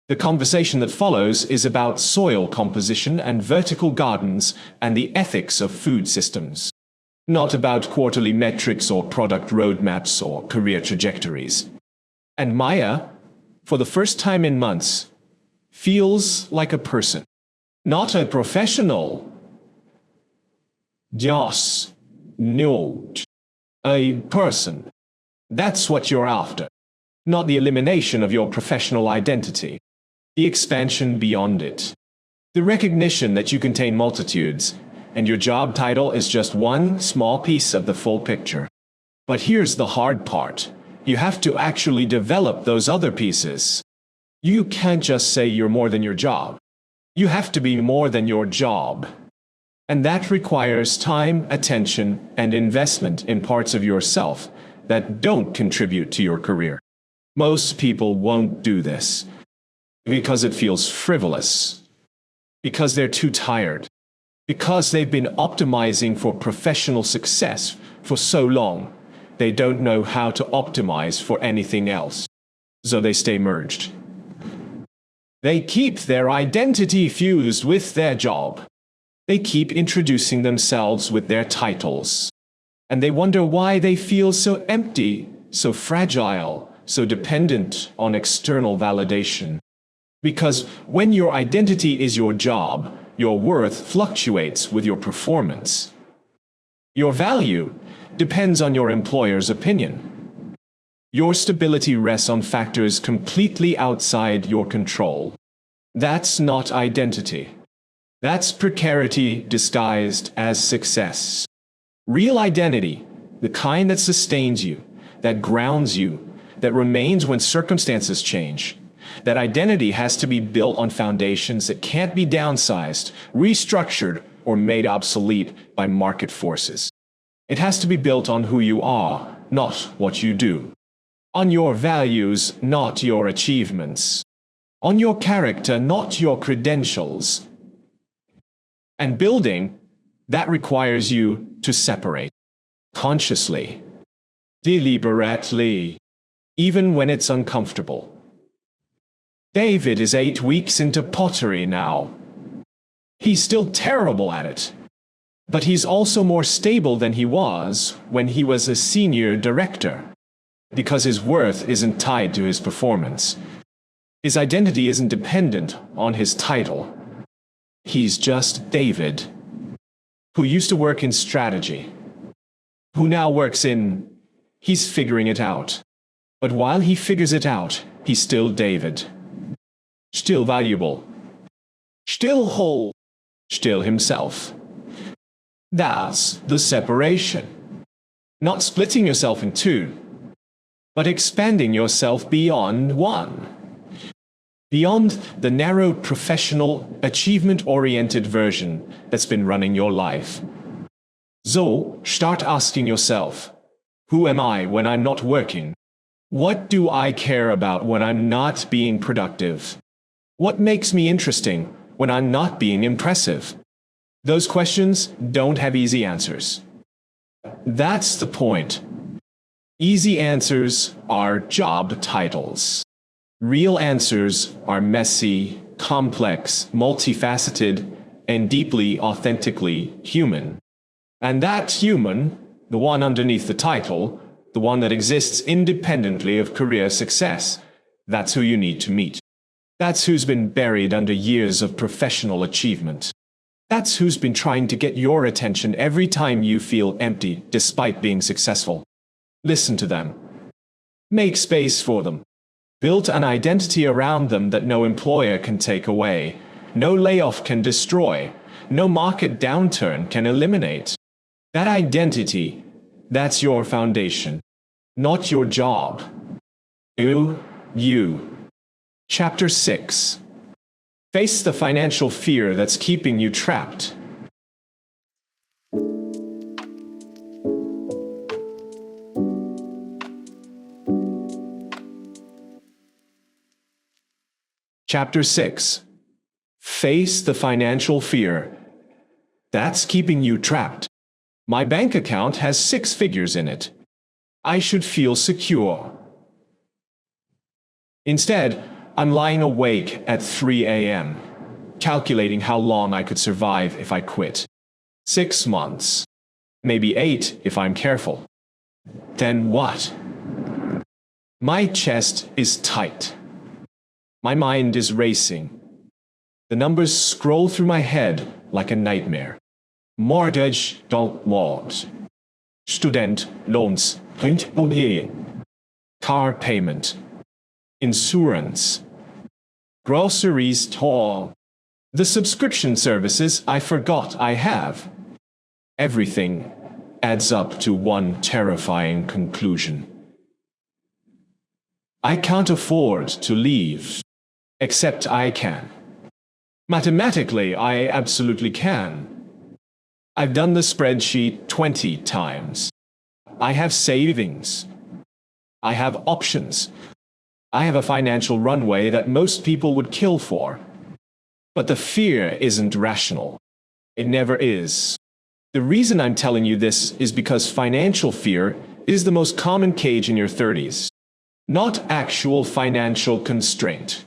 The conversation that follows is about soil composition and vertical gardens and the ethics of food systems. Not about quarterly metrics or product roadmaps or career trajectories. And Maya, for the first time in months, feels like a person. Not a professional. Just not a person. That's what you're after. Not the elimination of your professional identity. The expansion beyond it. The recognition that you contain multitudes, and your job title is just one small piece of the full picture. But here's the hard part. You have to actually develop those other pieces. You can't just say you're more than your job. You have to be more than your job. And that requires time, attention, and investment in parts of yourself that don't contribute to your career. Most people won't do this. Because it feels frivolous. Because they're too tired. Because they've been optimizing for professional success for so long, they don't know how to optimize for anything else. So they stay merged. They keep their identity fused with their job. They keep introducing themselves with their titles. And they wonder why they feel so empty, so fragile, so dependent on external validation. Because when your identity is your job, your worth fluctuates with your performance. Your value depends on your employer's opinion. Your stability rests on factors completely outside your control. That's not identity. That's precarity disguised as success. Real identity, the kind that sustains you, that grounds you, that remains when circumstances change. That identity has to be built on foundations that can't be downsized, restructured, or made obsolete by market forces. It has to be built on who you are, not what you do. On your values, not your achievements. On your character, not your credentials. And building, that requires you to separate. Consciously. Deliberately. Even when it's uncomfortable. David is 8 weeks into pottery now. He's still terrible at it. But he's also more stable than he was when he was a senior director. Because his worth isn't tied to his performance. His identity isn't dependent on his title. He's just David, who used to work in strategy, who now works in... He's figuring it out. But while he figures it out, he's still David. Still valuable. Still whole. Still himself. That's the separation. Not splitting yourself in two, but expanding yourself beyond one. Beyond the narrow, professional, achievement-oriented version that's been running your life. So, start asking yourself, who am I when I'm not working? What do I care about when I'm not being productive? What makes me interesting when I'm not being impressive? Those questions don't have easy answers. That's the point. Easy answers are job titles. Real answers are messy, complex, multifaceted, and deeply, authentically human. And that human, the one underneath the title, the one that exists independently of career success, that's who you need to meet. That's who's been buried under years of professional achievement. That's who's been trying to get your attention every time you feel empty despite being successful. Listen to them. Make space for them. built an identity around them that no employer can take away, no layoff can destroy, no market downturn can eliminate. That identity, that's your foundation, not your job. You. Chapter 6. Face the financial fear that's keeping you trapped. Chapter 6. Face the financial fear that's keeping you trapped. My bank account has 6 figures in it. I should feel secure. Instead, I'm lying awake at 3 a.m., calculating how long I could survive if I quit. 6 months. Maybe 8 if I'm careful. Then what? My chest is tight. My mind is racing. The numbers scroll through my head like a nightmare. Mortgage, loans. Student loans, car payment, insurance, groceries, toll, the subscription services I forgot I have. Everything adds up to one terrifying conclusion. I can't afford to leave, except I can. Mathematically, I absolutely can. I've done the spreadsheet 20 times. I have savings. I have options. I have a financial runway that most people would kill for. But the fear isn't rational. It never is. The reason I'm telling you this is because financial fear is the most common cage in your 30s. Not actual financial constraint.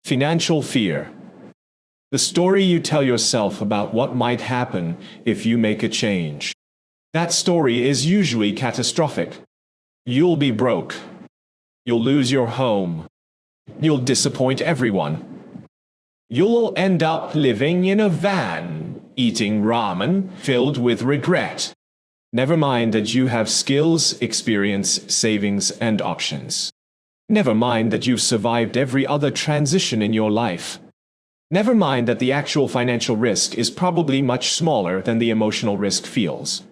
Financial fear. The story you tell yourself about what might happen if you make a change. That story is usually catastrophic. You'll be broke. You'll lose your home. You'll disappoint everyone. You'll end up living in a van, eating ramen filled with regret. Never mind that you have skills, experience, savings, and options. Never mind that you've survived every other transition in your life. Never mind that the actual financial risk is probably much smaller than the emotional risk feels.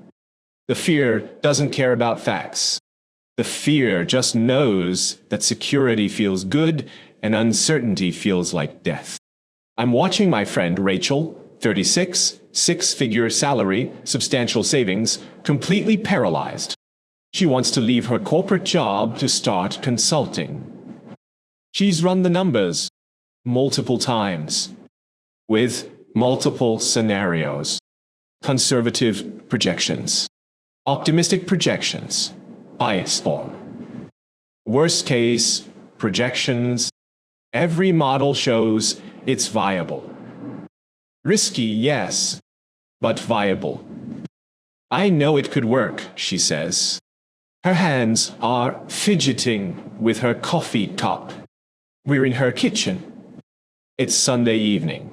The fear doesn't care about facts. The fear just knows that security feels good and uncertainty feels like death. I'm watching my friend Rachel, 36, 6-figure salary, substantial savings, completely paralyzed. She wants to leave her corporate job to start consulting. She's run the numbers multiple times, with multiple scenarios, conservative projections, optimistic projections, bias form, worst case projections. Every model shows it's viable. Risky, yes, but viable. I know it could work, she says. Her hands are fidgeting with her coffee cup. We're in her kitchen. It's Sunday evening.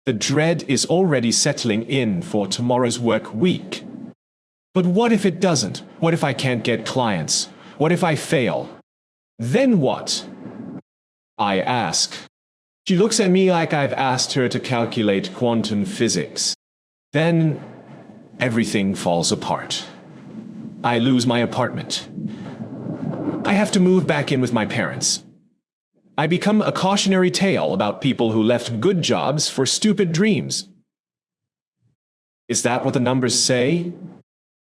The dread is already settling in for tomorrow's work week. But what if it doesn't? What if I can't get clients? What if I fail? Then what? I ask. She looks at me like I've asked her to calculate quantum physics. Then everything falls apart. I lose my apartment. I have to move back in with my parents. I become a cautionary tale about people who left good jobs for stupid dreams. Is that what the numbers say?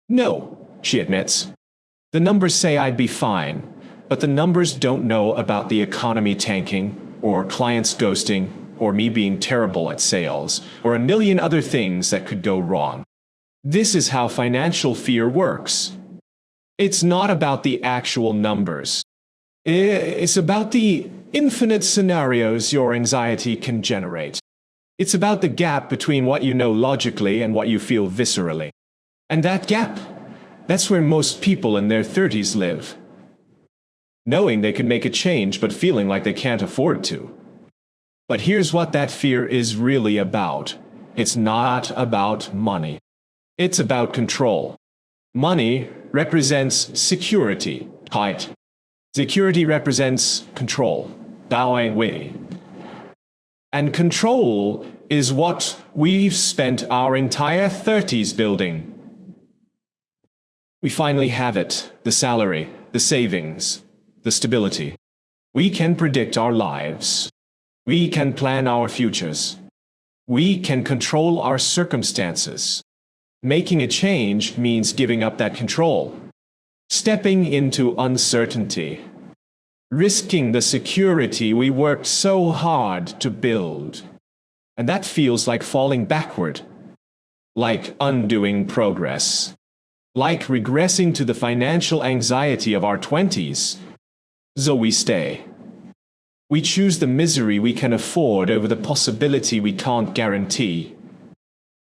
No, she admits. The numbers say I'd be fine, but the numbers don't know about the economy tanking, or clients ghosting, or me being terrible at sales, or a million other things that could go wrong. This is how financial fear works. It's not about the actual numbers. It's about the infinite scenarios your anxiety can generate. It's about the gap between what you know logically and what you feel viscerally. And that gap, that's where most people in their 30s live. Knowing they could make a change but feeling like they can't afford to. But here's what that fear is really about. It's not about money. It's about control. Money represents security, height. Security represents control, Dao Wei. And control is what we've spent our entire 30s building. We finally have it, the salary, the savings, the stability. We can predict our lives. We can plan our futures. We can control our circumstances. Making a change means giving up that control. Stepping into uncertainty. Risking the security we worked so hard to build. And that feels like falling backward. Like undoing progress. Like regressing to the financial anxiety of our 20s. So we stay. We choose the misery we can afford over the possibility we can't guarantee.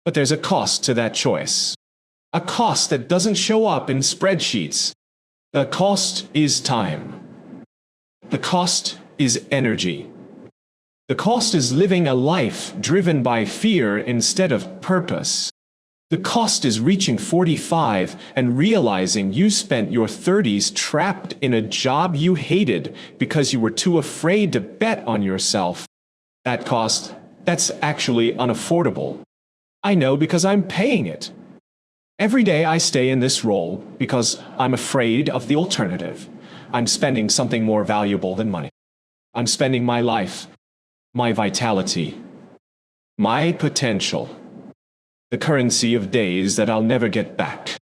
But there's a cost to that choice. A cost that doesn't show up in spreadsheets. The cost is time. The cost is energy. The cost is living a life driven by fear instead of purpose. The cost is reaching 45 and realizing you spent your 30s trapped in a job you hated because you were too afraid to bet on yourself. That cost, that's actually unaffordable. I know because I'm paying it. Every day I stay in this role because I'm afraid of the alternative. I'm spending something more valuable than money. I'm spending my life, my vitality, my potential. The currency of days that I'll never get back.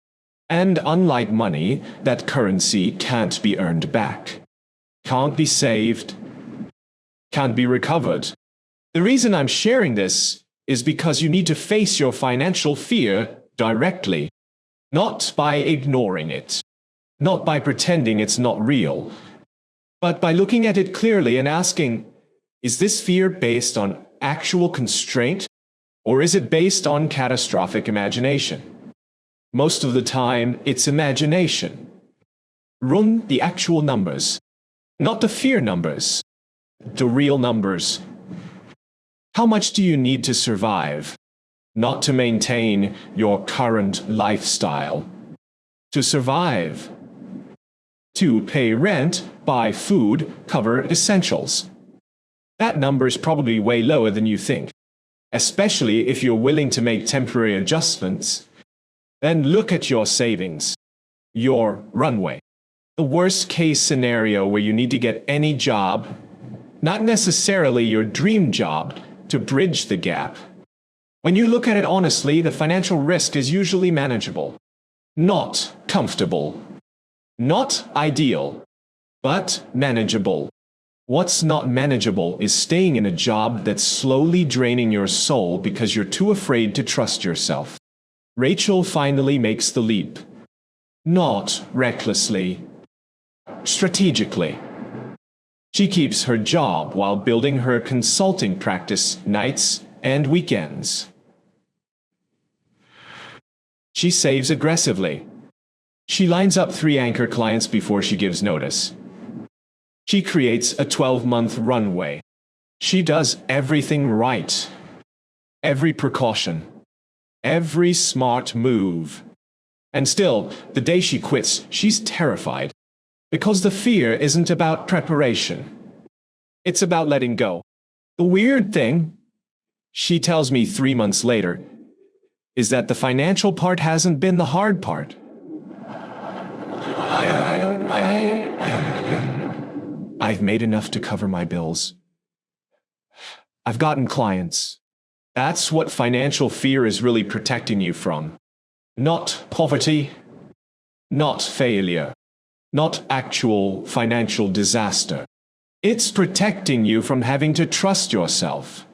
And unlike money, that currency can't be earned back. Can't be saved. Can't be recovered. The reason I'm sharing this is because you need to face your financial fear directly. Not by ignoring it. Not by pretending it's not real. But by looking at it clearly and asking, is this fear based on actual constraint? Or is it based on catastrophic imagination? Most of the time, it's imagination. Run the actual numbers. Not the fear numbers. The real numbers. How much do you need to survive? Not to maintain your current lifestyle. To survive. To pay rent, buy food, cover essentials. That number is probably way lower than you think. Especially if you're willing to make temporary adjustments. Then look at your savings, your runway. The worst case scenario where you need to get any job, not necessarily your dream job, to bridge the gap. When you look at it honestly, the financial risk is usually manageable. Not comfortable. Not ideal, but manageable. What's not manageable is staying in a job that's slowly draining your soul because you're too afraid to trust yourself. Rachel finally makes the leap. Not recklessly. Strategically. She keeps her job while building her consulting practice nights and weekends. She saves aggressively. She lines up 3 anchor clients before she gives notice. She creates a 12-month runway. She does everything right. Every precaution. Every smart move. And still, the day she quits, she's terrified. Because the fear isn't about preparation. It's about letting go. The weird thing, she tells me 3 months later, is that the financial part hasn't been the hard part. I've made enough to cover my bills. I've gotten clients. That's what financial fear is really protecting you from. Not poverty, not failure, not actual financial disaster. It's protecting you from having to trust yourself.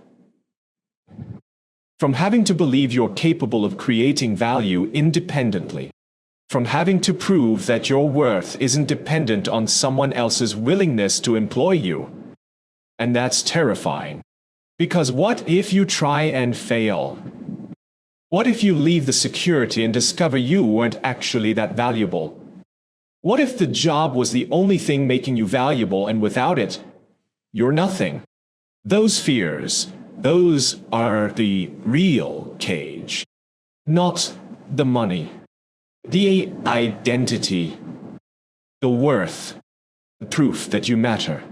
From having to believe you're capable of creating value independently. From having to prove that your worth isn't dependent on someone else's willingness to employ you. And that's terrifying. Because what if you try and fail? What if you leave the security and discover you weren't actually that valuable? What if the job was the only thing making you valuable and without it, you're nothing? Those fears, those are the real cage. Not the money. The identity, the worth, proof that you matter.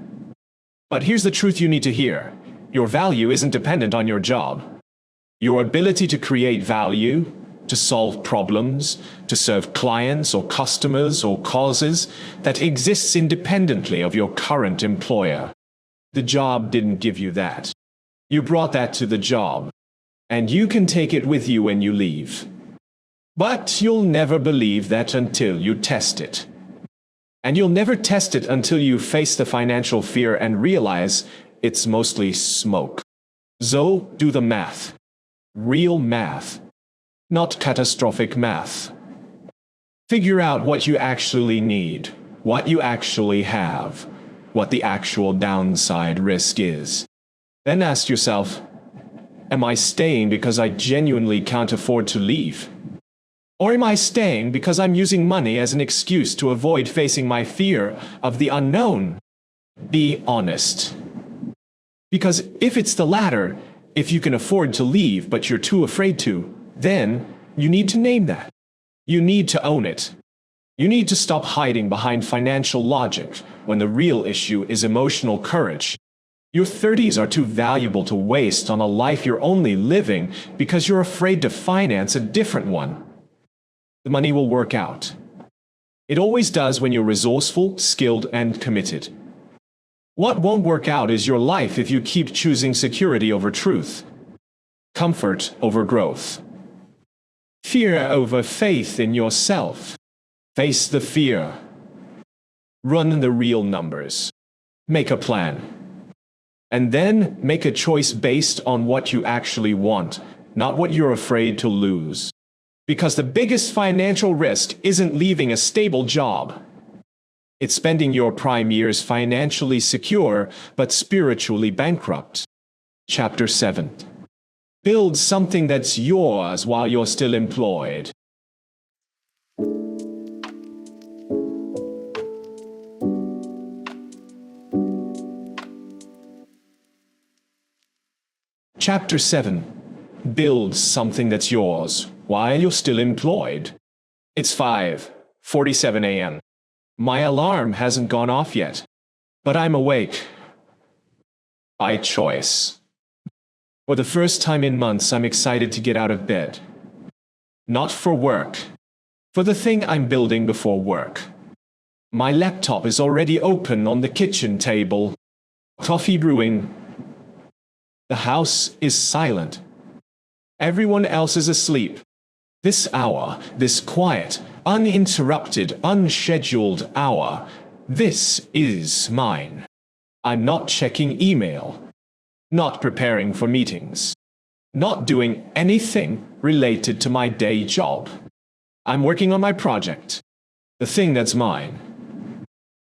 But here's the truth you need to hear. Your value isn't dependent on your job. Your ability to create value, to solve problems, to serve clients or customers or causes, that exists independently of your current employer. The job didn't give you that. You brought that to the job, and you can take it with you when you leave. But you'll never believe that until you test it. And you'll never test it until you face the financial fear and realize it's mostly smoke. So do the math. Real math. Not catastrophic math. Figure out what you actually need, what you actually have, what the actual downside risk is. Then ask yourself, am I staying because I genuinely can't afford to leave? Or am I staying because I'm using money as an excuse to avoid facing my fear of the unknown? Be honest. Because if it's the latter, if you can afford to leave but you're too afraid to, then you need to name that. You need to own it. You need to stop hiding behind financial logic when the real issue is emotional courage. Your 30s are too valuable to waste on a life you're only living because you're afraid to finance a different one. The money will work out. It always does when you're resourceful, skilled, and committed. What won't work out is your life if you keep choosing security over truth, comfort over growth, fear over faith in yourself. Face the fear. Run the real numbers. Make a plan. And then make a choice based on what you actually want, not what you're afraid to lose. Because the biggest financial risk isn't leaving a stable job. It's spending your prime years financially secure, but spiritually bankrupt. Chapter 7. Build something that's yours while you're still employed. Chapter 7. Build something that's yours while you're still employed. It's 5:47 a.m. My alarm hasn't gone off yet, but I'm awake. By choice. For the first time in months, I'm excited to get out of bed. Not for work, for the thing I'm building before work. My laptop is already open on the kitchen table. Coffee brewing. The house is silent. Everyone else is asleep. This hour, this quiet, uninterrupted, unscheduled hour, this is mine. I'm not checking email, not preparing for meetings, not doing anything related to my day job. I'm working on my project, the thing that's mine.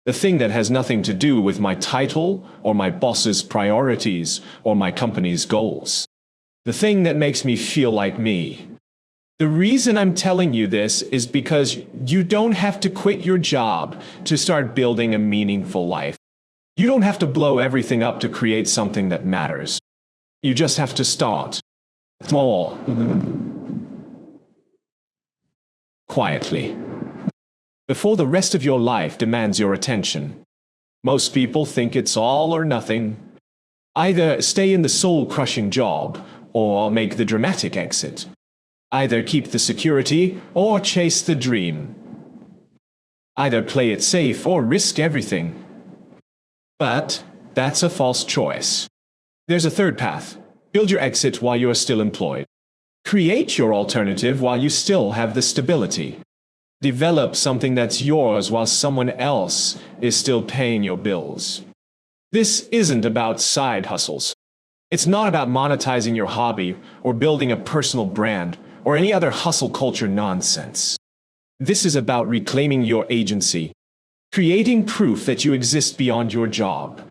The thing that has nothing to do with my title, or my boss's priorities, or my company's goals. The thing that makes me feel like me. The reason I'm telling you this is because you don't have to quit your job to start building a meaningful life. You don't have to blow everything up to create something that matters. You just have to start small, quietly, before the rest of your life demands your attention. Most people think it's all or nothing. Either stay in the soul-crushing job, or make the dramatic exit. Either keep the security, or chase the dream. Either play it safe, or risk everything. But that's a false choice. There's a third path. Build your exit while you are still employed. Create your alternative while you still have the stability. Develop something that's yours while someone else is still paying your bills. This isn't about side hustles. It's not about monetizing your hobby or building a personal brand or any other hustle culture nonsense. This is about reclaiming your agency, creating proof that you exist beyond your job,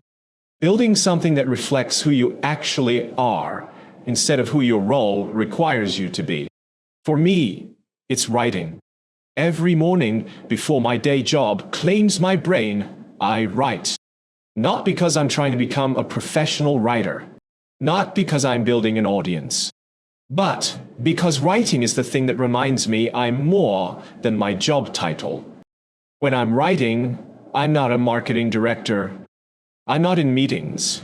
building something that reflects who you actually are instead of who your role requires you to be. For me, it's writing. Every morning before my day job claims my brain, I write. Not because I'm trying to become a professional writer. Not because I'm building an audience. But because writing is the thing that reminds me I'm more than my job title. When I'm writing, I'm not a marketing director. I'm not in meetings.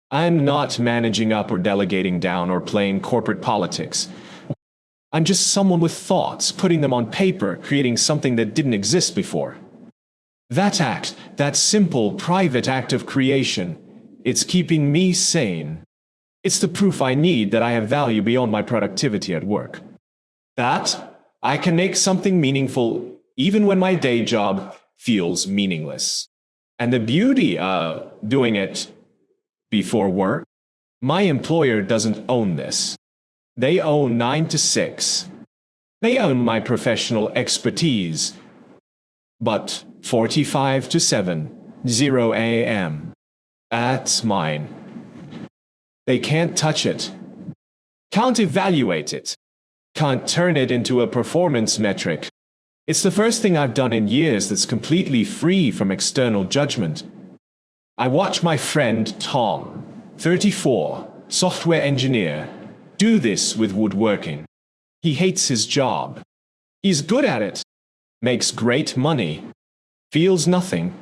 I'm not managing up or delegating down or playing corporate politics. I'm just someone with thoughts, putting them on paper, creating something that didn't exist before. That act, that simple, private act of creation, it's keeping me sane. It's the proof I need that I have value beyond my productivity at work. That I can make something meaningful even when my day job feels meaningless. And the beauty of doing it before work, my employer doesn't own this. They own 9 to 6. They own my professional expertise. But 45 to 7:0 a.m. That's mine. They can't touch it. Can't evaluate it. Can't turn it into a performance metric. It's the first thing I've done in years that's completely free from external judgment. I watch my friend Tom, 34, software engineer, do this with woodworking. He hates his job. He's good at it. Makes great money. Feels nothing.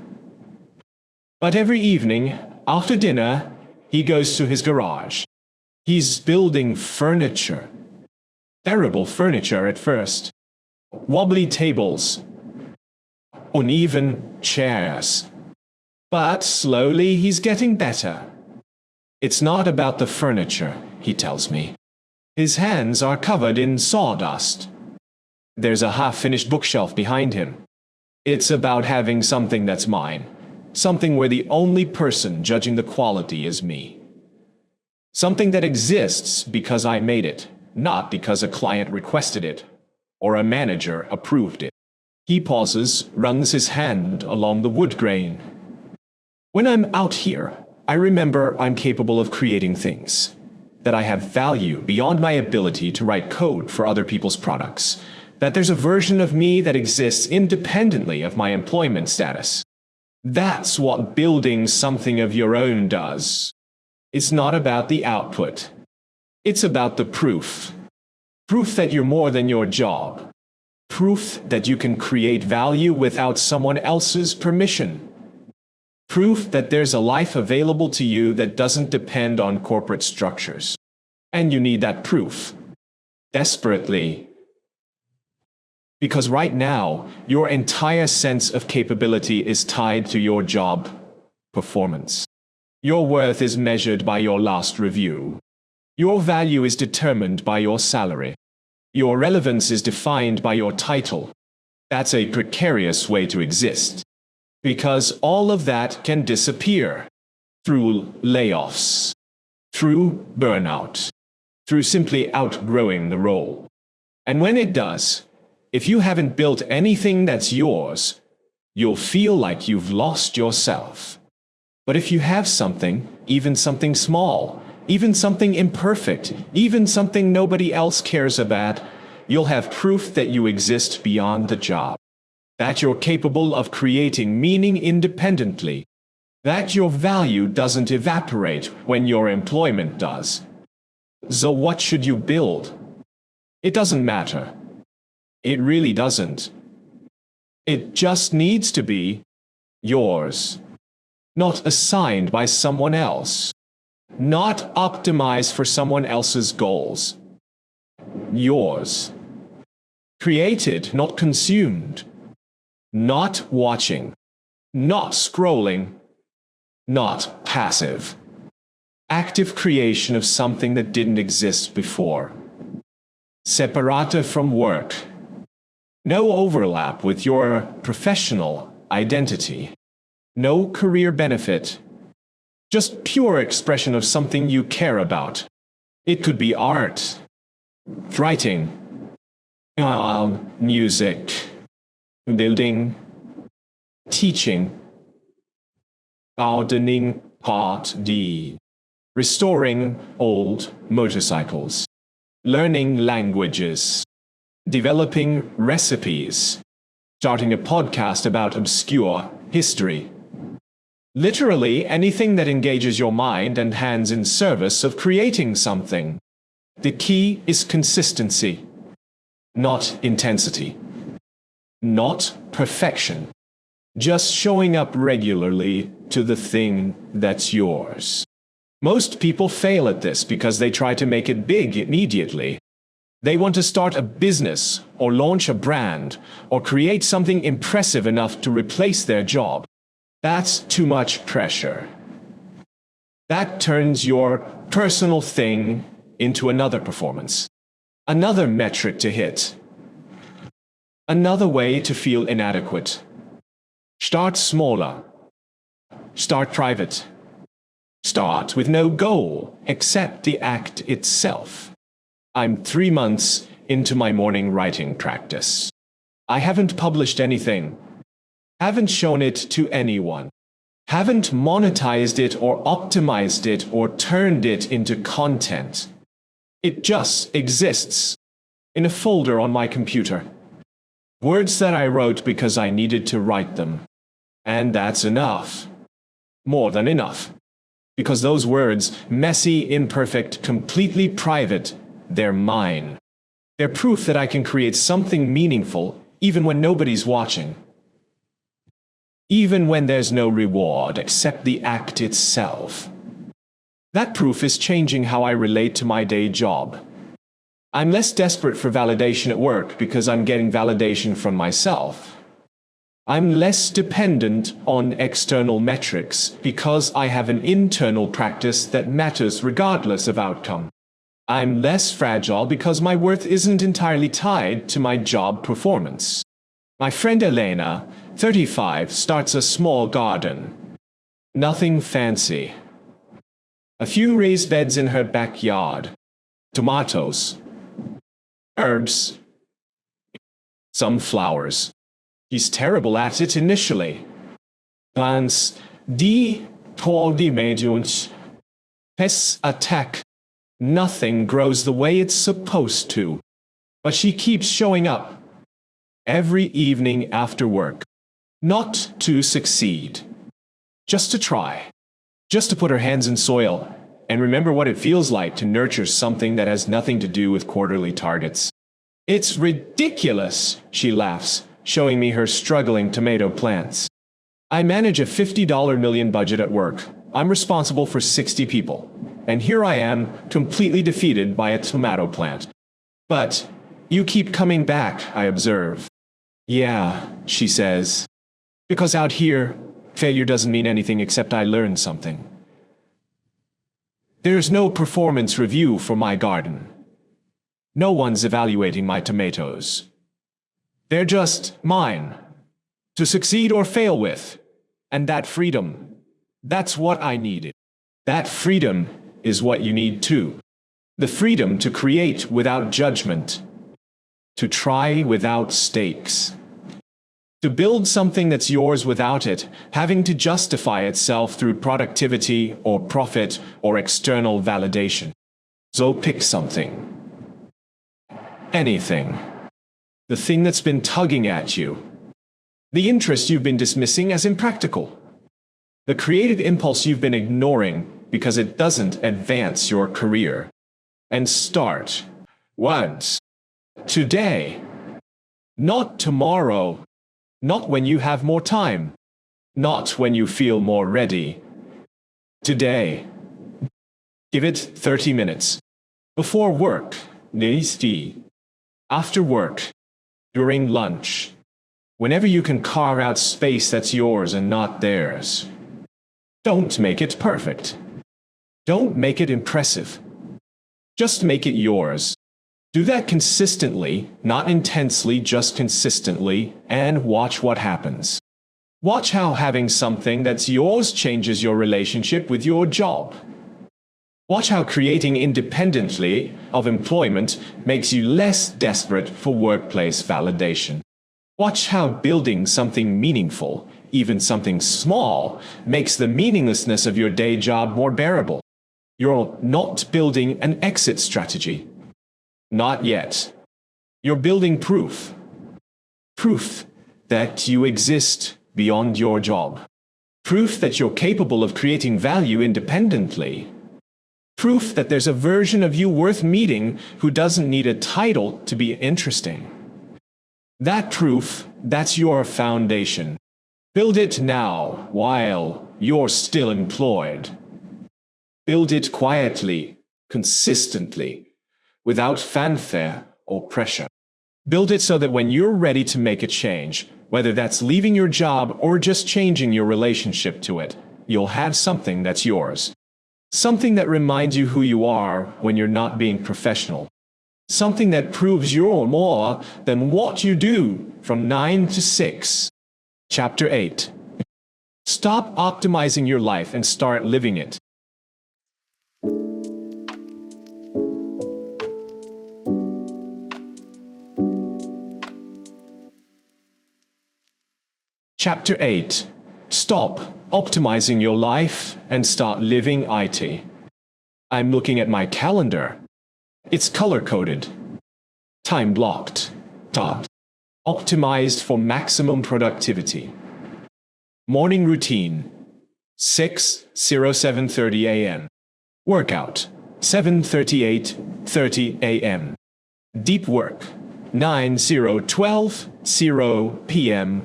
But every evening, after dinner, he goes to his garage. He's building furniture. Terrible furniture at first. Wobbly tables. Uneven chairs. But slowly he's getting better. It's not about the furniture, he tells me. His hands are covered in sawdust. There's a half-finished bookshelf behind him. It's about having something that's mine. Something where the only person judging the quality is me. Something that exists because I made it, not because a client requested it, or a manager approved it. He pauses, runs his hand along the wood grain. When I'm out here, I remember I'm capable of creating things, that I have value beyond my ability to write code for other people's products, that there's a version of me that exists independently of my employment status. That's what building something of your own does. It's not about the output. It's about the proof. Proof that you're more than your job. Proof that you can create value without someone else's permission. Proof that there's a life available to you that doesn't depend on corporate structures. And you need that proof. Desperately. Because right now, your entire sense of capability is tied to your job performance. Your worth is measured by your last review. Your value is determined by your salary. Your relevance is defined by your title. That's a precarious way to exist. Because all of that can disappear through layoffs, through burnout, through simply outgrowing the role. And when it does, if you haven't built anything that's yours, you'll feel like you've lost yourself. But if you have something, even something small, even something imperfect, even something nobody else cares about, you'll have proof that you exist beyond the job. That you're capable of creating meaning independently. That your value doesn't evaporate when your employment does. So what should you build? It doesn't matter. It really doesn't. It just needs to be yours. Not assigned by someone else. Not optimized for someone else's goals. Yours. Created, not consumed. Not watching. Not scrolling. Not passive. Active creation of something that didn't exist before. Separata from work. No overlap with your professional identity. No career benefit. Just pure expression of something you care about. It could be art, writing, music, building, teaching, gardening, Part D, restoring old motorcycles, learning languages, developing recipes, starting a podcast about obscure history. Literally anything that engages your mind and hands in service of creating something. The key is consistency, not intensity, not perfection, Just showing up regularly to the thing that's yours. Most people fail at this because they try to make it big immediately. They want to start a business, or launch a brand, or create something impressive enough to replace their job. That's too much pressure. That turns your personal thing into another performance, another metric to hit, another way to feel inadequate. Start smaller. Start private. Start with no goal except the act itself. I'm 3 months into my morning writing practice. I haven't published anything. Haven't shown it to anyone. Haven't monetized it or optimized it or turned it into content. It just exists in a folder on my computer. Words that I wrote because I needed to write them. And that's enough. More than enough. Because those words, messy, imperfect, completely private, they're mine. They're proof that I can create something meaningful even when nobody's watching. Even when there's no reward except the act itself. That proof is changing how I relate to my day job. I'm less desperate for validation at work because I'm getting validation from myself. I'm less dependent on external metrics because I have an internal practice that matters regardless of outcome. I'm less fragile because my worth isn't entirely tied to my job performance. My friend Elena, 35, starts a small garden. Nothing fancy. A few raised beds in her backyard. Tomatoes. Herbs. Some flowers. She's terrible at it initially. Plants pests attack. Nothing grows the way it's supposed to. But she keeps showing up. Every evening after work. Not to succeed. Just to try. Just to put her hands in soil and remember what it feels like to nurture something that has nothing to do with quarterly targets. It's ridiculous, she laughs, showing me her struggling tomato plants. I manage a $50 million budget at work. I'm responsible for 60 people. And here I am, completely defeated by a tomato plant. But you keep coming back, I observe. Yeah, she says. Because out here, failure doesn't mean anything except I learned something. There's no performance review for my garden. No one's evaluating my tomatoes. They're just mine, to succeed or fail with. And that freedom, that's what I needed. That freedom is what you need too. The freedom to create without judgment, to try without stakes, to build something that's yours without it having to justify itself through productivity or profit or external validation. So pick something. Anything. The thing that's been tugging at you. The interest you've been dismissing as impractical. The creative impulse you've been ignoring because it doesn't advance your career. And start. Once. Today. Not tomorrow. Not when you have more time. Not when you feel more ready. Today. Give it 30 minutes. Before work. After work. During lunch. Whenever you can carve out space that's yours and not theirs. Don't make it perfect. Don't make it impressive. Just make it yours. Do that consistently, not intensely, just consistently, and watch what happens. Watch how having something that's yours changes your relationship with your job. Watch how creating independently of employment makes you less desperate for workplace validation. Watch how building something meaningful, even something small, makes the meaninglessness of your day job more bearable. You're not building an exit strategy. Not yet. You're building proof. Proof that you exist beyond your job. Proof that you're capable of creating value independently. Proof that there's a version of you worth meeting who doesn't need a title to be interesting. That proof, that's your foundation. Build it now while you're still employed. Build it quietly, consistently, without fanfare or pressure. Build it so that when you're ready to make a change, whether that's leaving your job or just changing your relationship to it, you'll have something that's yours. Something that reminds you who you are when you're not being professional. Something that proves you're more than what you do from 9 to 6. Chapter 8. Stop optimizing your life and start living it. Chapter 8. Stop optimizing your life and start living it. I'm looking at my calendar. It's color-coded. Time-blocked. Optimized for maximum productivity. Morning routine. 6:07:30 a.m. Workout. 7:38:30 a.m. Deep work. 9:12:0 p.m.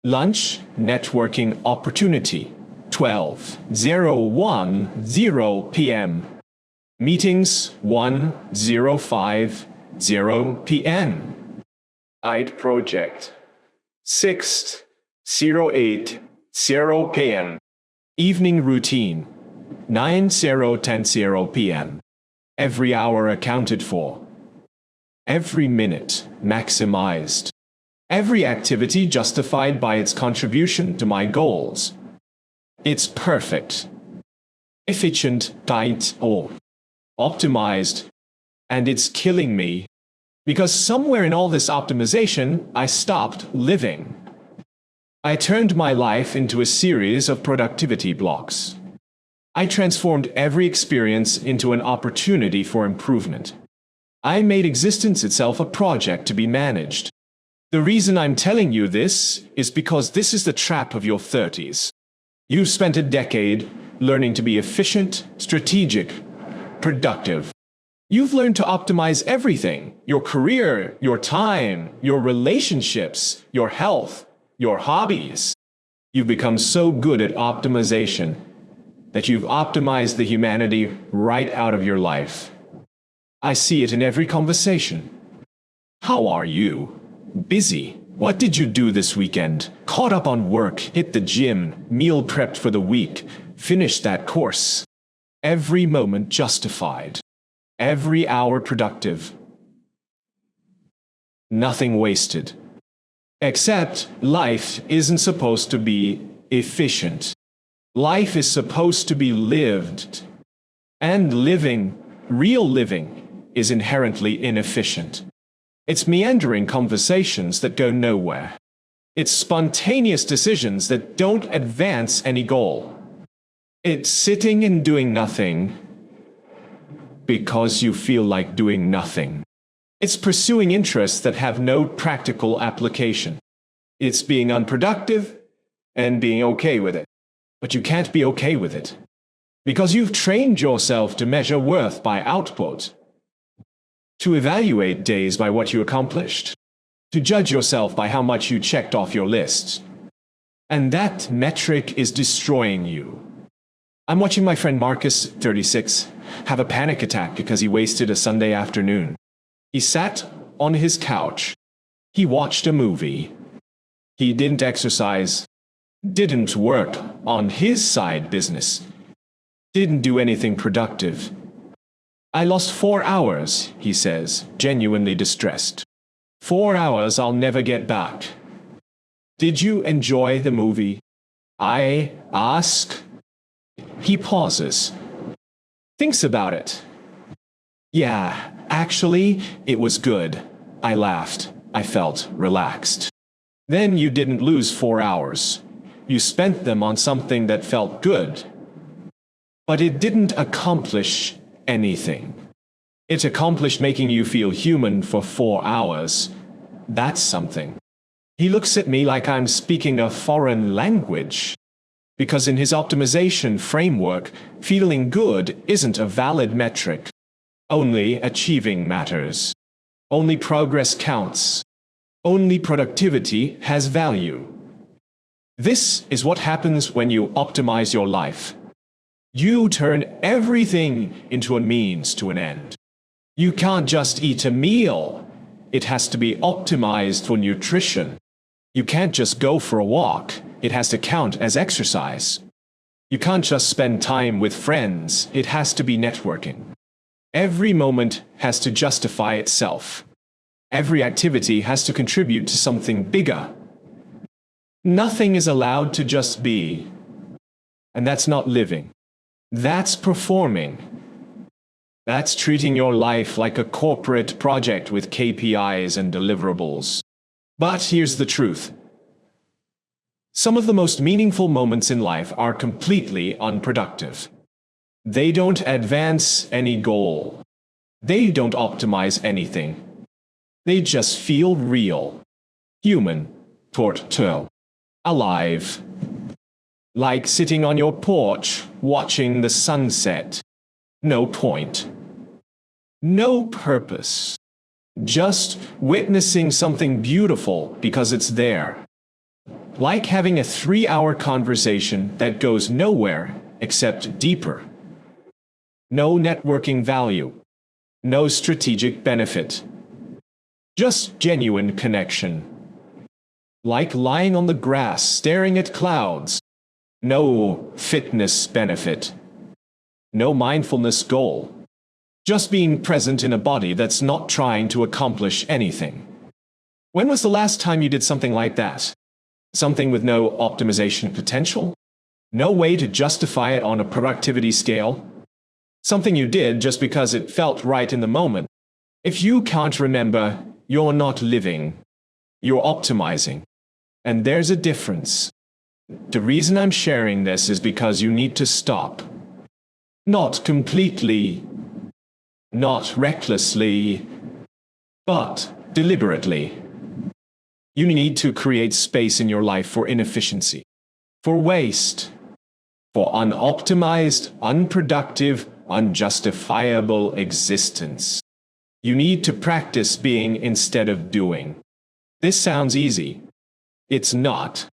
Lunch, networking opportunity, 12:01:0 p.m. Meetings, 1:05:0 p.m. IT project, 6:08:0 p.m. Evening routine, 9:10:0 p.m. Every hour accounted for. Every minute maximized. Every activity justified by its contribution to my goals. It's perfect, efficient, tight, or optimized, and it's killing me because somewhere in all this optimization, I stopped living. I turned my life into a series of productivity blocks. I transformed every experience into an opportunity for improvement. I made existence itself a project to be managed. The reason I'm telling you this is because this is the trap of your 30s. You've spent a decade learning to be efficient, strategic, productive. You've learned to optimize everything: your career, your time, your relationships, your health, your hobbies. You've become so good at optimization that you've optimized the humanity right out of your life. I see it in every conversation. How are you? Busy. What did you do this weekend? Caught up on work, hit the gym, meal prepped for the week, finished that course. Every moment justified. Every hour productive. Nothing wasted. Except life isn't supposed to be efficient. Life is supposed to be lived. And living, real living, is inherently inefficient. It's meandering conversations that go nowhere. It's spontaneous decisions that don't advance any goal. It's sitting and doing nothing because you feel like doing nothing. It's pursuing interests that have no practical application. It's being unproductive and being okay with it. But you can't be okay with it because you've trained yourself to measure worth by output, to evaluate days by what you accomplished, to judge yourself by how much you checked off your list. And that metric is destroying you. I'm watching my friend Marcus, 36, have a panic attack because he wasted a Sunday afternoon. He sat on his couch. He watched a movie. He didn't exercise, didn't work on his side business, didn't do anything productive. I lost 4 hours, he says, genuinely distressed. 4 hours I'll never get back. Did you enjoy the movie? I ask. He pauses. Thinks about it. Yeah, actually, it was good. I laughed. I felt relaxed. Then you didn't lose 4 hours. You spent them on something that felt good. But it didn't accomplish anything. It accomplished making you feel human for 4 hours. That's something. He looks at me like I'm speaking a foreign language. Because in his optimization framework, feeling good isn't a valid metric. Only achieving matters. Only progress counts. Only productivity has value. This is what happens when you optimize your life. You turn everything into a means to an end. You can't just eat a meal. It has to be optimized for nutrition. You can't just go for a walk. It has to count as exercise. You can't just spend time with friends. It has to be networking. Every moment has to justify itself. Every activity has to contribute to something bigger. Nothing is allowed to just be. And that's not living. That's performing. That's treating your life like a corporate project with KPIs and deliverables. But here's the truth. Some of the most meaningful moments in life are completely unproductive. They don't advance any goal. They don't optimize anything. They just feel real, human, tortueux, alive. Like sitting on your porch, watching the sunset. No point. No purpose. Just witnessing something beautiful because it's there. Like having a 3-hour conversation that goes nowhere except deeper. No networking value. No strategic benefit. Just genuine connection. Like lying on the grass staring at clouds. No fitness benefit. No mindfulness goal. Just being present in a body that's not trying to accomplish anything. When was the last time you did something like that? Something with no optimization potential? No way to justify it on a productivity scale? Something you did just because it felt right in the moment. If you can't remember, you're not living. You're optimizing. And there's a difference. The reason I'm sharing this is because you need to stop. Not completely, not recklessly, but deliberately. You need to create space in your life for inefficiency, for waste, for unoptimized, unproductive, unjustifiable existence. You need to practice being instead of doing. This sounds easy. It's not.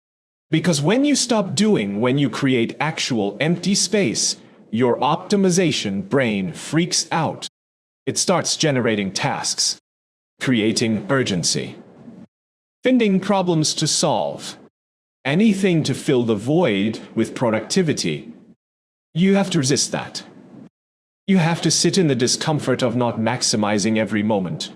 Because when you stop doing, when you create actual empty space, your optimization brain freaks out. It starts generating tasks, creating urgency, finding problems to solve, anything to fill the void with productivity. You have to resist that. You have to sit in the discomfort of not maximizing every moment.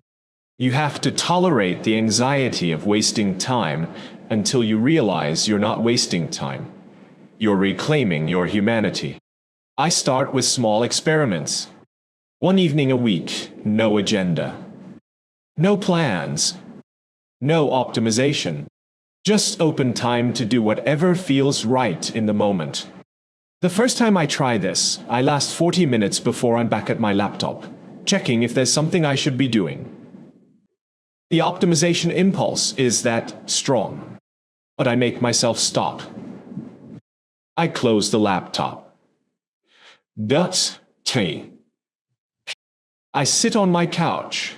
You have to tolerate the anxiety of wasting time until you realize you're not wasting time. You're reclaiming your humanity. I start with small experiments. 1 evening a week, no agenda. No plans. No optimization. Just open time to do whatever feels right in the moment. The first time I try this, I last 40 minutes before I'm back at my laptop, checking if there's something I should be doing. The optimization impulse is that strong, but I make myself stop. I close the laptop. That's tea. I sit on my couch.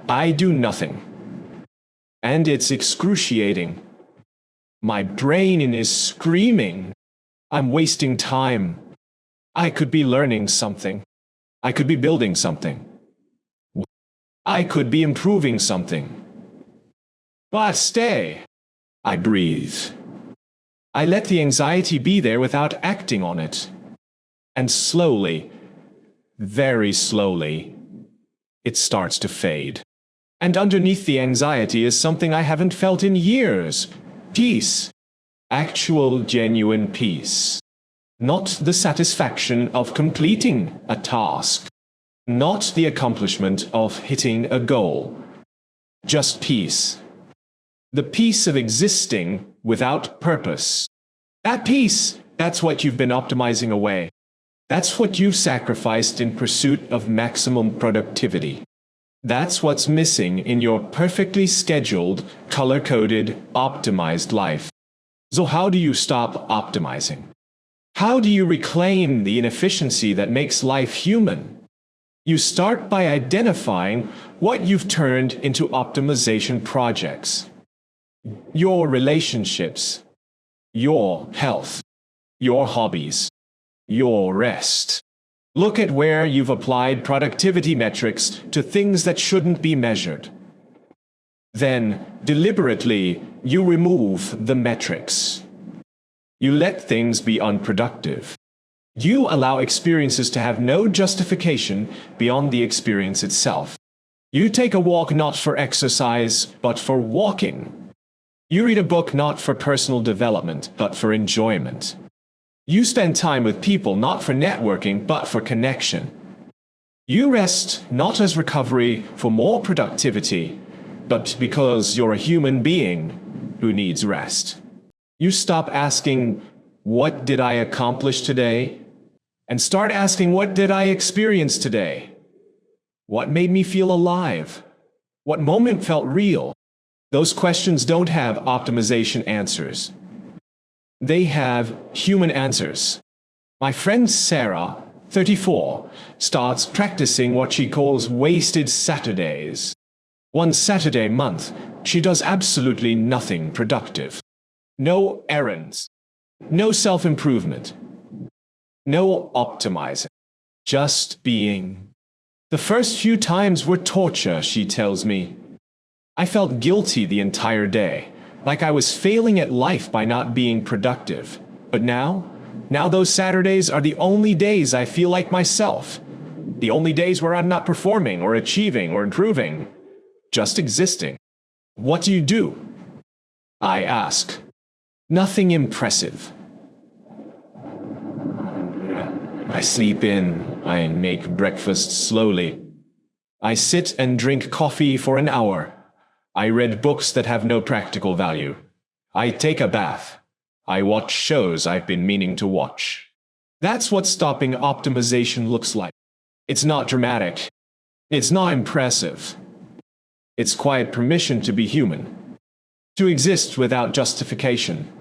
I do nothing. And it's excruciating. My brain is screaming. I'm wasting time. I could be learning something. I could be building something. I could be improving something. But stay. I breathe. I let the anxiety be there without acting on it. And slowly, very slowly, it starts to fade. And underneath the anxiety is something I haven't felt in years. Peace. Actual, genuine peace. Not the satisfaction of completing a task. Not the accomplishment of hitting a goal. Just peace. The peace of existing without purpose. That peace, that's what you've been optimizing away. That's what you've sacrificed in pursuit of maximum productivity. That's what's missing in your perfectly scheduled, color-coded, optimized life. So how do you stop optimizing? How do you reclaim the inefficiency that makes life human? You start by identifying what you've turned into optimization projects. Your relationships, your health, your hobbies, your rest. Look at where you've applied productivity metrics to things that shouldn't be measured. Then, deliberately, you remove the metrics. You let things be unproductive. You allow experiences to have no justification beyond the experience itself. You take a walk not for exercise, but for walking. You read a book not for personal development, but for enjoyment. You spend time with people not for networking, but for connection. You rest not as recovery for more productivity, but because you're a human being who needs rest. You stop asking, "What did I accomplish today?" and start asking, "What did I experience today? What made me feel alive? What moment felt real?" Those questions don't have optimization answers. They have human answers. My friend Sarah, 34, starts practicing what she calls wasted Saturdays. One Saturday a month, she does absolutely nothing productive. No errands. No self-improvement. No optimizing. Just being. The first few times were torture, she tells me. I felt guilty the entire day, like I was failing at life by not being productive. But now those Saturdays are the only days I feel like myself. The only days where I'm not performing or achieving or improving. Just existing. What do you do? I ask. Nothing impressive. I sleep in. I make breakfast slowly. I sit and drink coffee for an hour. I read books that have no practical value. I take a bath. I watch shows I've been meaning to watch. That's what stopping optimization looks like. It's not dramatic. It's not impressive. It's quiet permission to be human. To exist without justification.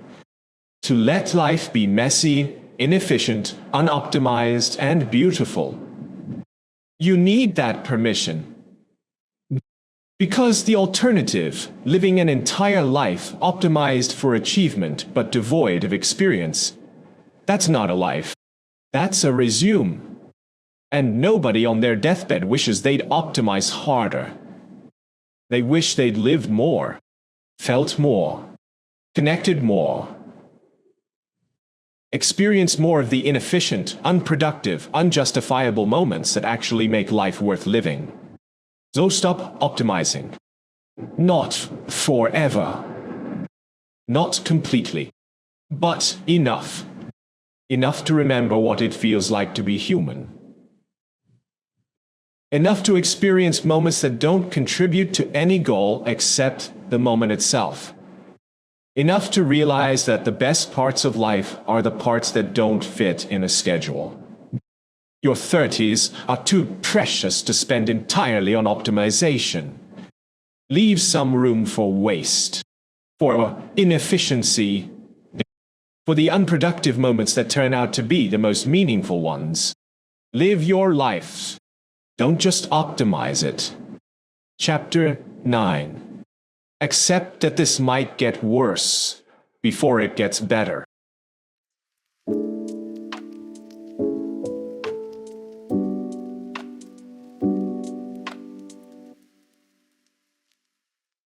To let life be messy, inefficient, unoptimized, and beautiful. You need that permission. Because the alternative, living an entire life optimized for achievement but devoid of experience, that's not a life. That's a resume. And nobody on their deathbed wishes they'd optimize harder. They wish they'd lived more, felt more, connected more, experienced more of the inefficient, unproductive, unjustifiable moments that actually make life worth living. So stop optimizing. Not forever. Not completely. But enough. Enough to remember what it feels like to be human. Enough to experience moments that don't contribute to any goal except the moment itself. Enough to realize that the best parts of life are the parts that don't fit in a schedule. Your 30s are too precious to spend entirely on optimization. Leave some room for waste, for inefficiency, for the unproductive moments that turn out to be the most meaningful ones. Live your life. Don't just optimize it. Chapter 9. Accept that this might get worse before it gets better.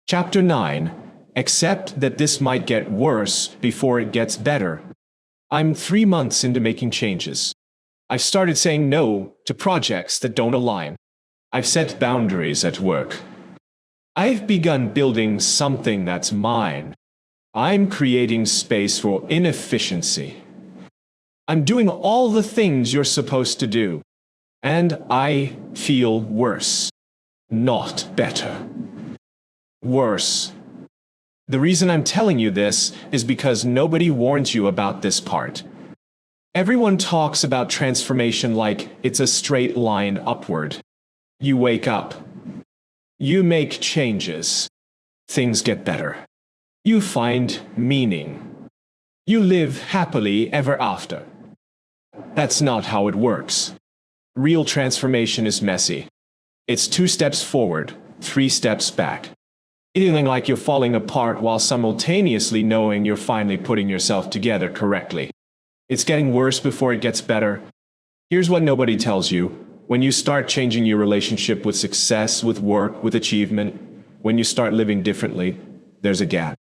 Chapter 9. Accept that this might get worse before it gets better. I'm 3 months into making changes. I've started saying no to projects that don't align. I've set boundaries at work. I've begun building something that's mine. I'm creating space for inefficiency. I'm doing all the things you're supposed to do. And I feel worse, not better. Worse. The reason I'm telling you this is because nobody warns you about this part. Everyone talks about transformation like it's a straight line upward. You wake up. You make changes. Things get better. You find meaning. You live happily ever after. That's not how it works. Real transformation is messy. It's 2 steps forward, 3 steps back. Feeling like you're falling apart while simultaneously knowing you're finally putting yourself together correctly. It's getting worse before it gets better. Here's what nobody tells you. When you start changing your relationship with success, with work, with achievement, when you start living differently, there's a gap.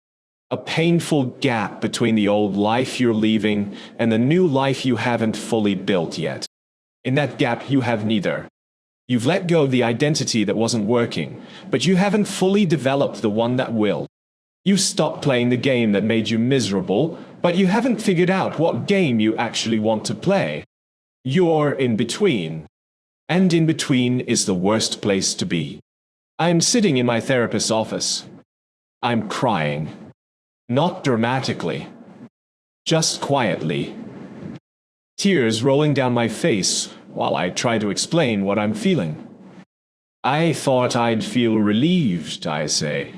A painful gap between the old life you're leaving and the new life you haven't fully built yet. In that gap, you have neither. You've let go of the identity that wasn't working, but you haven't fully developed the one that will. You stopped playing the game that made you miserable, but you haven't figured out what game you actually want to play. You're in between. And in between is the worst place to be. I'm sitting in my therapist's office. I'm crying. Not dramatically. Just quietly. Tears rolling down my face while I try to explain what I'm feeling. I thought I'd feel relieved, I say.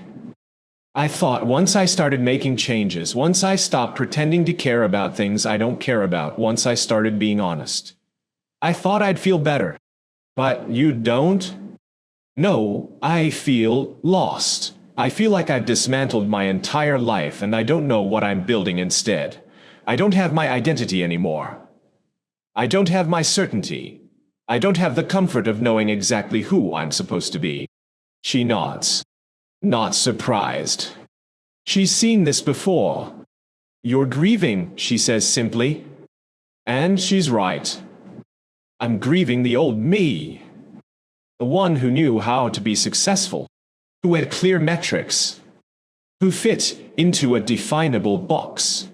I thought once I started making changes, once I stopped pretending to care about things I don't care about, once I started being honest, I thought I'd feel better. But you don't? No, I feel lost. I feel like I've dismantled my entire life and I don't know what I'm building instead. I don't have my identity anymore. I don't have my certainty. I don't have the comfort of knowing exactly who I'm supposed to be. She nods. Not surprised. She's seen this before. You're grieving, she says simply. And she's right. I'm grieving the old me. The one who knew how to be successful, who had clear metrics, who fit into a definable box.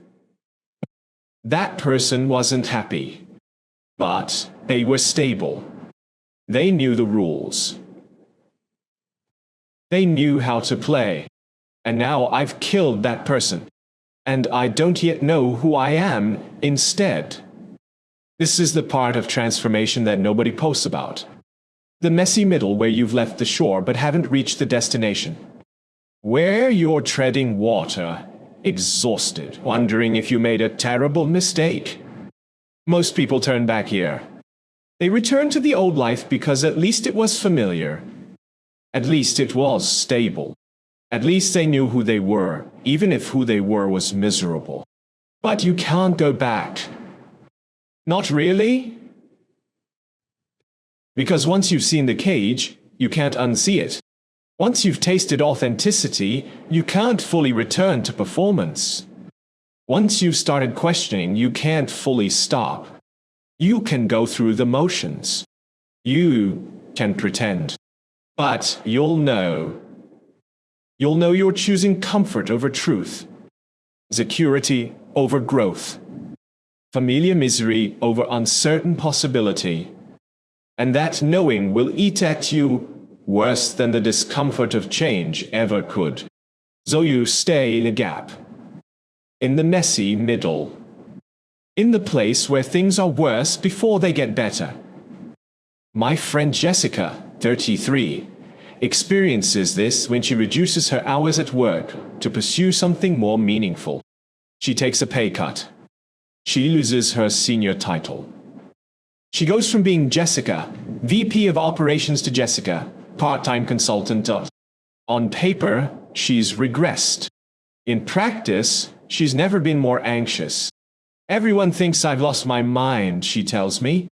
That person wasn't happy, but they were stable. They knew the rules. They knew how to play. And now I've killed that person. And I don't yet know who I am instead. This is the part of transformation that nobody posts about. The messy middle where you've left the shore but haven't reached the destination. Where you're treading water, exhausted, wondering if you made a terrible mistake. Most people turn back here. They return to the old life because at least it was familiar. At least it was stable. At least they knew who they were, even if who they were was miserable. But you can't go back. Not really? Because once you've seen the cage, you can't unsee it. Once you've tasted authenticity, you can't fully return to performance. Once you've started questioning, you can't fully stop. You can go through the motions. You can pretend. But you'll know. You'll know you're choosing comfort over truth. Security over growth. Familiar misery over uncertain possibility. And that knowing will eat at you worse than the discomfort of change ever could. So you stay in a gap. In the messy middle. In the place where things are worse before they get better. My friend Jessica, 33, experiences this when she reduces her hours at work to pursue something more meaningful. She takes a pay cut. She loses her senior title. She goes from being Jessica, VP of Operations, to Jessica, part-time consultant. On paper, she's regressed. In practice, she's never been more anxious. Everyone thinks I've lost my mind, she tells me.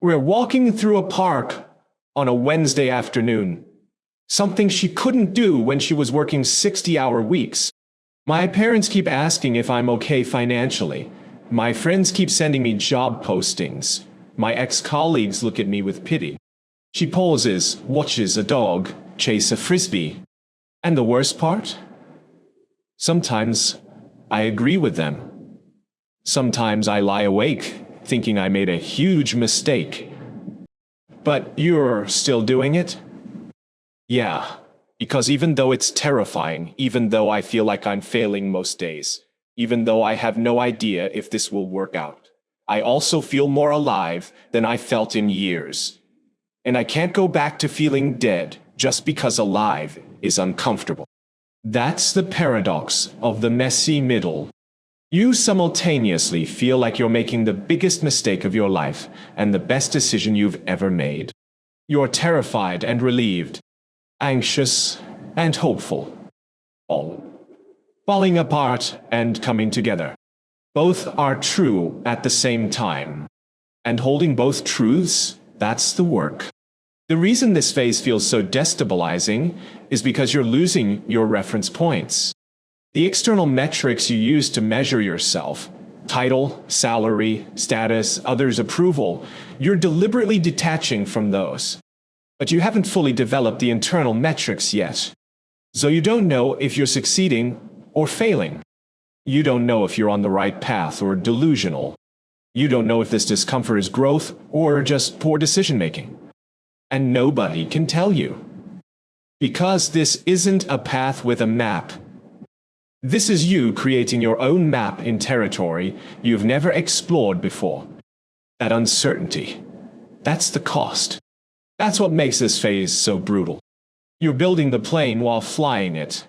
We're walking through a park on a Wednesday afternoon. Something she couldn't do when she was working 60-hour weeks. My parents keep asking if I'm okay financially. My friends keep sending me job postings. My ex-colleagues look at me with pity. She pauses, watches a dog chase a frisbee. And the worst part? Sometimes I agree with them. Sometimes I lie awake, thinking I made a huge mistake. But you're still doing it? Yeah, because even though it's terrifying, even though I feel like I'm failing most days, even though I have no idea if this will work out, I also feel more alive than I felt in years. And I can't go back to feeling dead just because alive is uncomfortable. That's the paradox of the messy middle. You simultaneously feel like you're making the biggest mistake of your life and the best decision you've ever made. You're terrified and relieved, anxious and hopeful. all. Falling apart and coming together. Both are true at the same time. And holding both truths, that's the work. The reason this phase feels so destabilizing is because you're losing your reference points. The external metrics you use to measure yourself, title, salary, status, others' approval, you're deliberately detaching from those. But you haven't fully developed the internal metrics yet. So you don't know if you're succeeding or failing. You don't know if you're on the right path or delusional. You don't know if this discomfort is growth or just poor decision-making. And nobody can tell you. Because this isn't a path with a map. This is you creating your own map in territory you've never explored before. That uncertainty, that's the cost. That's what makes this phase so brutal. You're building the plane while flying it.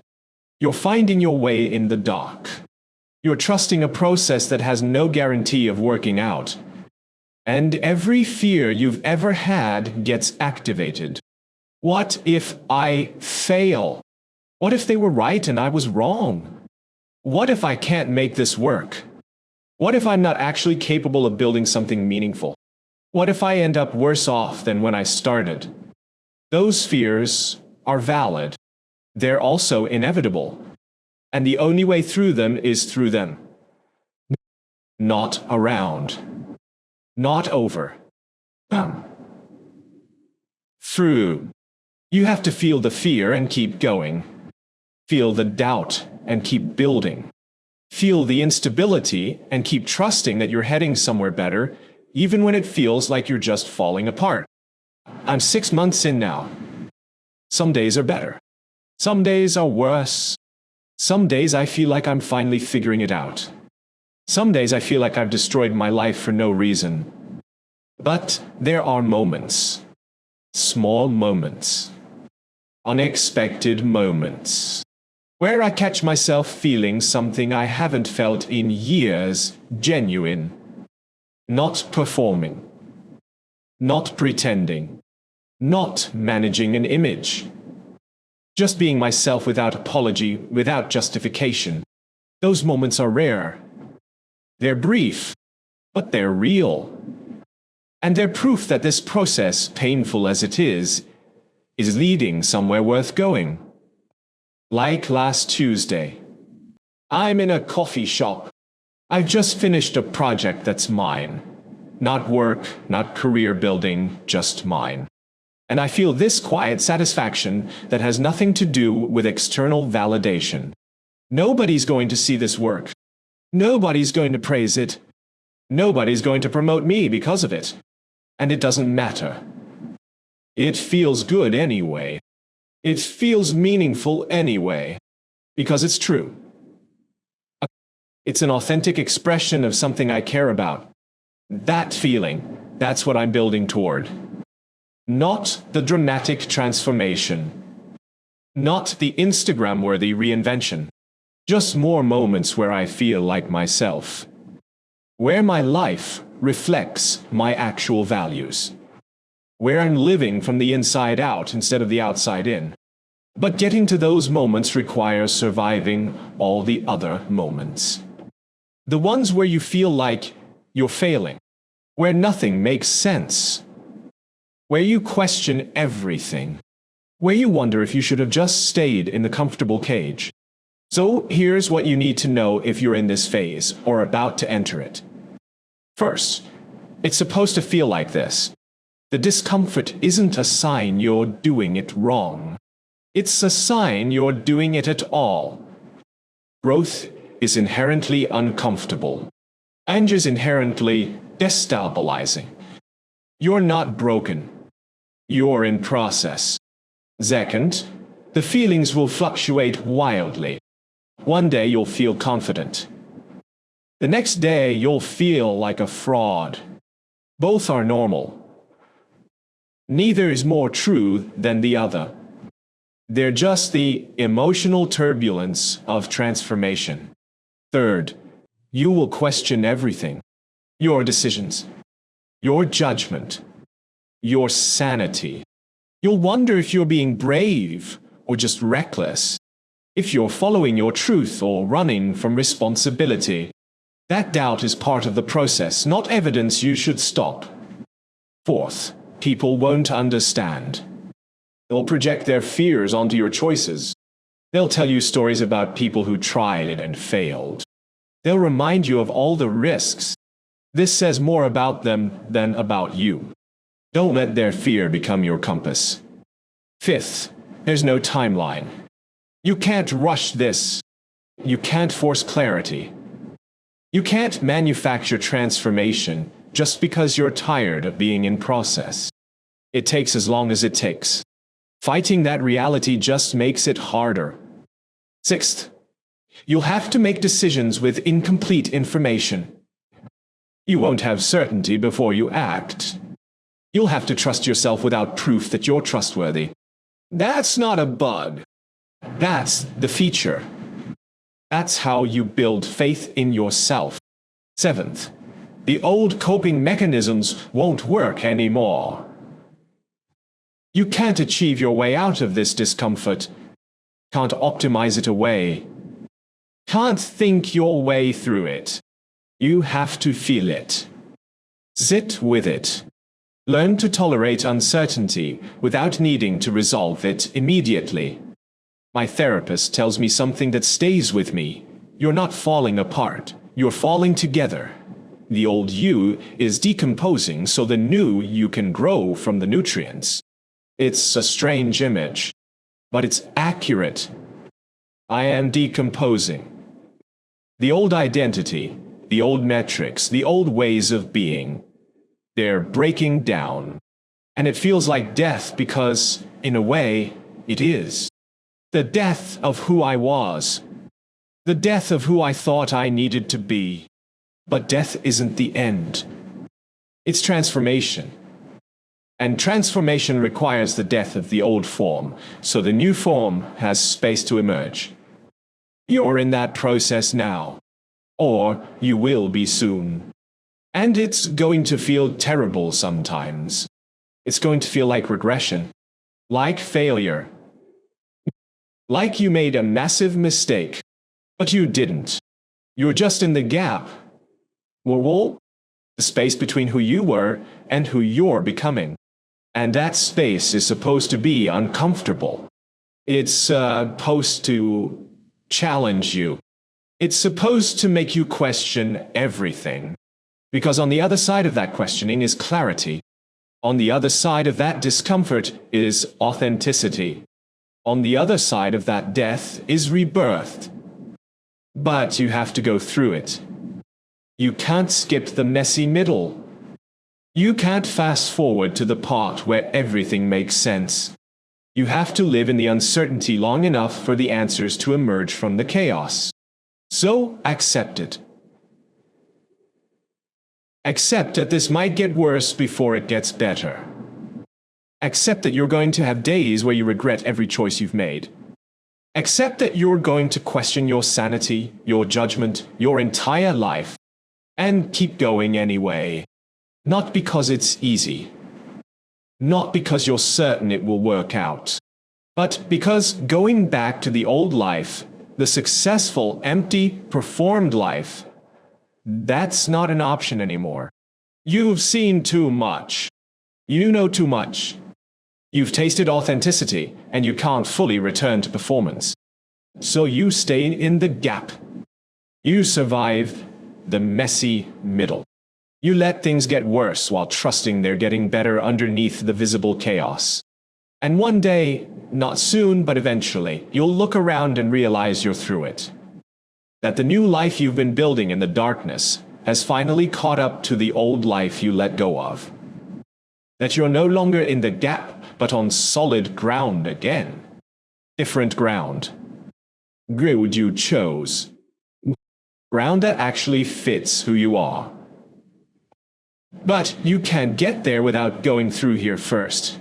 You're finding your way in the dark. You're trusting a process that has no guarantee of working out. And every fear you've ever had gets activated. What if I fail? What if they were right and I was wrong? What if I can't make this work? What if I'm not actually capable of building something meaningful? What if I end up worse off than when I started? Those fears are valid. They're also inevitable. And the only way through them is through them. Not around. Not over. Through. You have to feel the fear and keep going. Feel the doubt and keep building. Feel the instability and keep trusting that you're heading somewhere better, even when it feels like you're just falling apart. I'm 6 months in now. Some days are better. Some days are worse. Some days I feel like I'm finally figuring it out. Some days I feel like I've destroyed my life for no reason. But there are moments. Small moments. Unexpected moments. Where I catch myself feeling something I haven't felt in years, genuine. Not performing. Not pretending. Not managing an image. Just being myself without apology, without justification. Those moments are rare. They're brief, but they're real. And they're proof that this process, painful as it is leading somewhere worth going. Like last Tuesday. I'm in a coffee shop. I've just finished a project that's mine. Not work, not career building, just mine. And I feel this quiet satisfaction that has nothing to do with external validation. Nobody's going to see this work. Nobody's going to praise it. Nobody's going to promote me because of it. And it doesn't matter. It feels good anyway. It feels meaningful anyway. Because it's true. It's an authentic expression of something I care about. That feeling, that's what I'm building toward. Not the dramatic transformation. Not the Instagram-worthy reinvention. Just more moments where I feel like myself. Where my life reflects my actual values. Where I'm living from the inside out instead of the outside in. But getting to those moments requires surviving all the other moments. The ones where you feel like you're failing. Where nothing makes sense. Where you question everything. Where you wonder if you should have just stayed in the comfortable cage. So here's what you need to know if you're in this phase or about to enter it. First, it's supposed to feel like this. The discomfort isn't a sign you're doing it wrong. It's a sign you're doing it at all. Growth is inherently uncomfortable. And is inherently destabilizing. You're not broken. You're in process. Second, the feelings will fluctuate wildly. One day you'll feel confident. The next day you'll feel like a fraud. Both are normal. Neither is more true than the other. They're just the emotional turbulence of transformation. Third, you will question everything. Your decisions. Your judgment. Your sanity. You'll wonder if you're being brave or just reckless. if you're following your truth or running from responsibility. That doubt is part of the process, not evidence you should stop. Fourth, people won't understand. They'll project their fears onto your choices. They'll tell you stories about people who tried it and failed. They'll remind you of all the risks. This says more about them than about you. Don't let their fear become your compass. Fifth, there's no timeline. You can't rush this. You can't force clarity. You can't manufacture transformation just because you're tired of being in process. It takes as long as it takes. Fighting that reality just makes it harder. Sixth, you'll have to make decisions with incomplete information. You won't have certainty before you act. You'll have to trust yourself without proof that you're trustworthy. That's not a bug. That's the feature. That's how you build faith in yourself. Seventh, the old coping mechanisms won't work anymore. You can't achieve your way out of this discomfort. Can't optimize it away. Can't think your way through it. You have to feel it. Sit with it. Learn to tolerate uncertainty without needing to resolve it immediately. My therapist tells me something that stays with me. You're not falling apart. You're falling together. The old you is decomposing so the new you can grow from the nutrients. It's a strange image, but it's accurate. I am decomposing. The old identity, the old metrics, the old ways of being, they're breaking down. And it feels like death because, in a way, it is. The death of who I was. The death of who I thought I needed to be. But death isn't the end. It's transformation. And transformation requires the death of the old form, so the new form has space to emerge. You're in that process now. Or you will be soon. And it's going to feel terrible sometimes. It's going to feel like regression. Like failure. Like you made a massive mistake. But you didn't. You're just in the gap. Well, the space between who you were and who you're becoming. And that space is supposed to be uncomfortable. It's supposed to challenge you. It's supposed to make you question everything. Because on the other side of that questioning is clarity. On the other side of that discomfort is authenticity. On the other side of that death is rebirth. But you have to go through it. You can't skip the messy middle. You can't fast forward to the part where everything makes sense. You have to live in the uncertainty long enough for the answers to emerge from the chaos. So accept it. Accept that this might get worse before it gets better. Accept that you're going to have days where you regret every choice you've made. Accept that you're going to question your sanity, your judgment, your entire life, and keep going anyway. Not because it's easy. Not because you're certain it will work out. But because going back to the old life, the successful, empty, performed life, that's not an option anymore. You've seen too much. You know too much. You've tasted authenticity, and you can't fully return to performance. So you stay in the gap. You survive the messy middle. You let things get worse while trusting they're getting better underneath the visible chaos. And one day, not soon but eventually, you'll look around and realize you're through it. That the new life you've been building in the darkness has finally caught up to the old life you let go of. That you're no longer in the gap, but on solid ground again. Different ground. Ground you chose. Ground that actually fits who you are. But you can't get there without going through here first.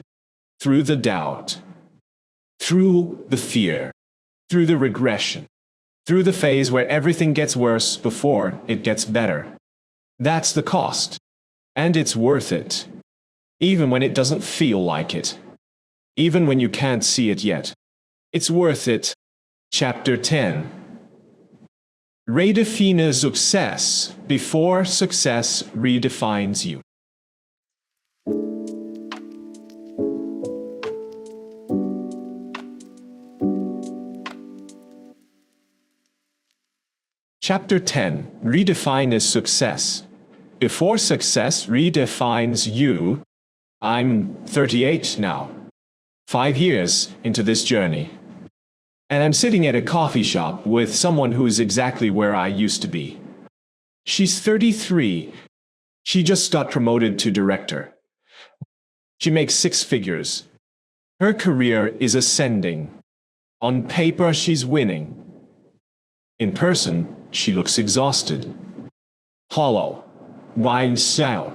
Through the doubt. Through the fear. Through the regression. Through the phase where everything gets worse before it gets better. That's the cost. And it's worth it. Even when it doesn't feel like it. Even when you can't see it yet. It's worth it. Chapter 10. Redefine success before success redefines you. Chapter 10. Redefine success before success redefines you. I'm 38 now, 5 years into this journey. And I'm sitting at a coffee shop with someone who is exactly where I used to be. She's 33. She just got promoted to director. She makes 6 figures. Her career is ascending. On paper, she's winning. In person, she looks exhausted, hollow, wide out,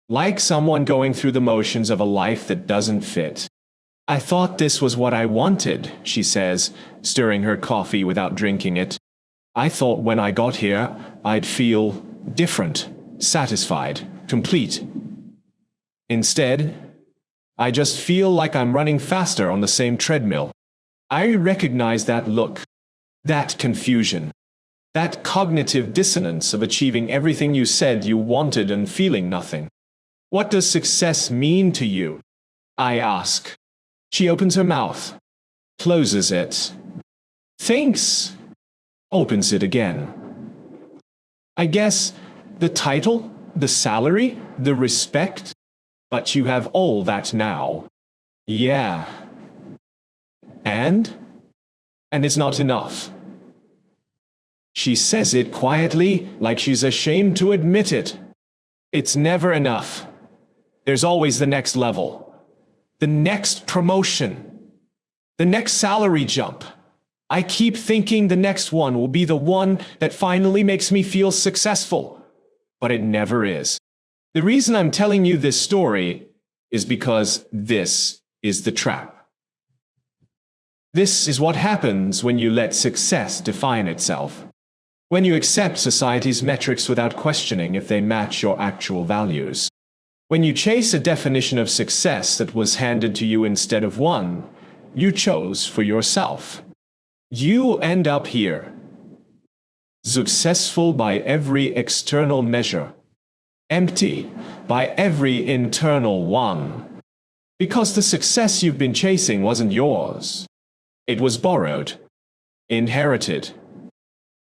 like someone going through the motions of a life that doesn't fit. I thought this was what I wanted, she says, stirring her coffee without drinking it. I thought when I got here, I'd feel different, satisfied, complete. Instead, I just feel like I'm running faster on the same treadmill. I recognize that look, that confusion, that cognitive dissonance of achieving everything you said you wanted and feeling nothing. What does success mean to you? I ask. She opens her mouth, closes it, thinks, opens it again. I guess the title, the salary, the respect, but you have all that now. Yeah. And it's not enough. She says it quietly, like she's ashamed to admit it. It's never enough. There's always the next level. The next promotion, the next salary jump. I keep thinking the next one will be the one that finally makes me feel successful, but it never is. The reason I'm telling you this story is because this is the trap. This is what happens when you let success define itself. When you accept society's metrics without questioning if they match your actual values. When you chase a definition of success that was handed to you instead of one you chose for yourself, you end up here. Successful by every external measure, empty by every internal one. Because the success you've been chasing wasn't yours. It was borrowed, inherited,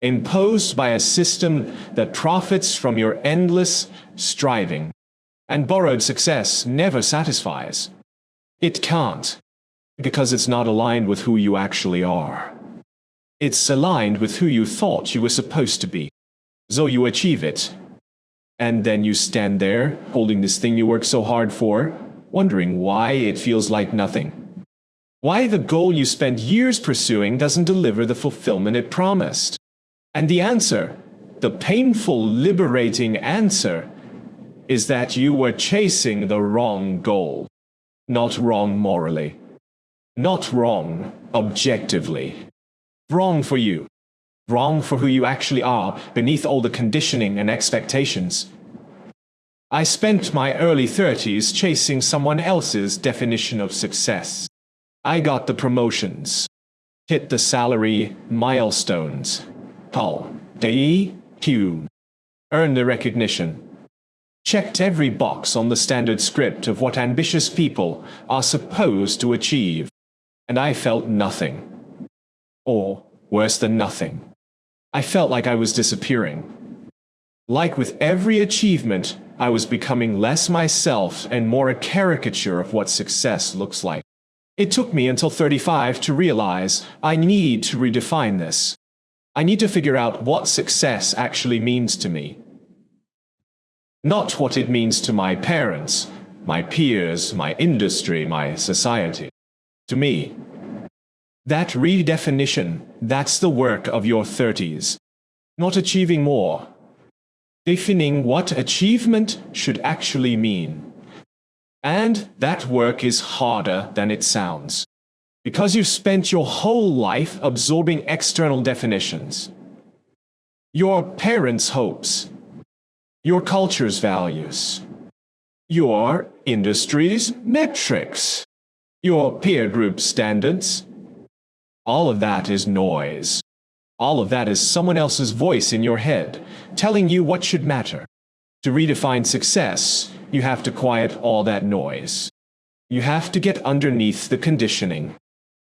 imposed by a system that profits from your endless striving. And borrowed success never satisfies. It can't, because it's not aligned with who you actually are. It's aligned with who you thought you were supposed to be. So you achieve it. And then you stand there, holding this thing you worked so hard for, wondering why it feels like nothing. Why the goal you spent years pursuing doesn't deliver the fulfillment it promised. And the answer, the painful, liberating answer, is that you were chasing the wrong goal. Not wrong morally. Not wrong objectively. Wrong for you. Wrong for who you actually are beneath all the conditioning and expectations. I spent my early 30s chasing someone else's definition of success. I got the promotions, hit the salary milestones, earned the recognition, checked every box on the standard script of what ambitious people are supposed to achieve, and I felt nothing. Or, worse than nothing. I felt like I was disappearing. Like with every achievement, I was becoming less myself and more a caricature of what success looks like. It took me until 35 to realize I need to redefine this. I need to figure out what success actually means to me. Not what it means to my parents, my peers, my industry, my society. To me, that redefinition, that's the work of your 30s. Not achieving more. Defining what achievement should actually mean. And that work is harder than it sounds. Because you've spent your whole life absorbing external definitions. Your parents' hopes. Your culture's values, your industry's metrics, your peer group standards. All of that is noise. All of that is someone else's voice in your head, telling you what should matter. To redefine success, you have to quiet all that noise. You have to get underneath the conditioning.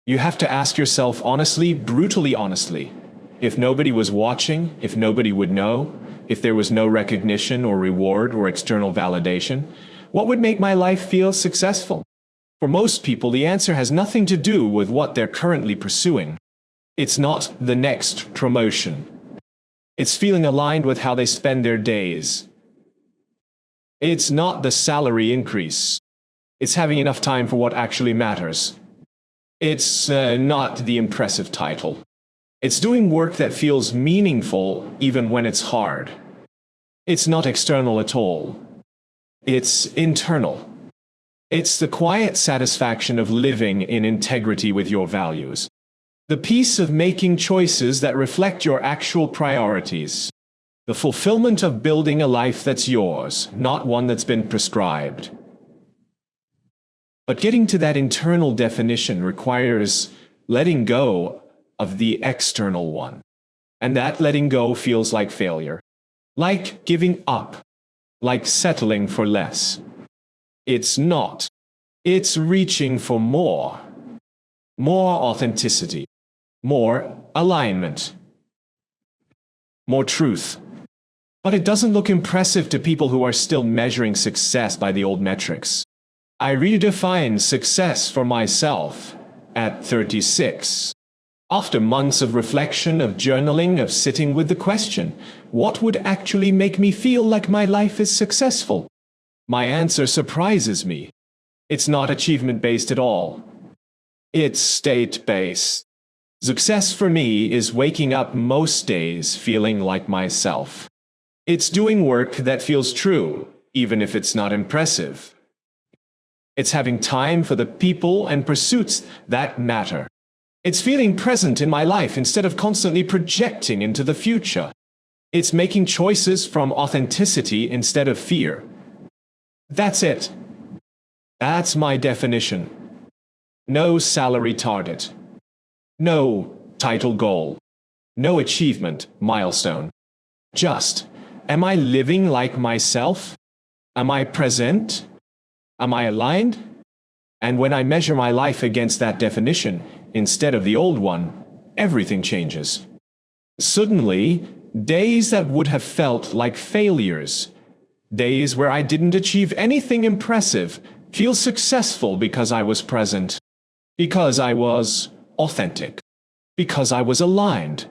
You have to ask yourself honestly, brutally honestly, if nobody was watching, if nobody would know, if there was no recognition or reward or external validation, what would make my life feel successful? For most people, the answer has nothing to do with what they're currently pursuing. It's not the next promotion. It's feeling aligned with how they spend their days. It's not the salary increase. It's having enough time for what actually matters. It's not the impressive title. It's doing work that feels meaningful even when it's hard. It's not external at all. It's internal. It's the quiet satisfaction of living in integrity with your values. The peace of making choices that reflect your actual priorities. The fulfillment of building a life that's yours, not one that's been prescribed. But getting to that internal definition requires letting go of the external one. And that letting go feels like failure, like giving up, like settling for less. It's not. It's reaching for more. More authenticity. More alignment. More truth. But it doesn't look impressive to people who are still measuring success by the old metrics. I redefined success for myself at 36. After months of reflection, of journaling, of sitting with the question, what would actually make me feel like my life is successful? My answer surprises me. It's not achievement-based at all. It's state-based. Success for me is waking up most days feeling like myself. It's doing work that feels true, even if it's not impressive. It's having time for the people and pursuits that matter. It's feeling present in my life instead of constantly projecting into the future. It's making choices from authenticity instead of fear. That's it. That's my definition. No salary target. No title goal. No achievement milestone. Just, am I living like myself? Am I present? Am I aligned? And when I measure my life against that definition, instead of the old one, everything changes. Suddenly, days that would have felt like failures, days where I didn't achieve anything impressive, feel successful because I was present, because I was authentic, because I was aligned.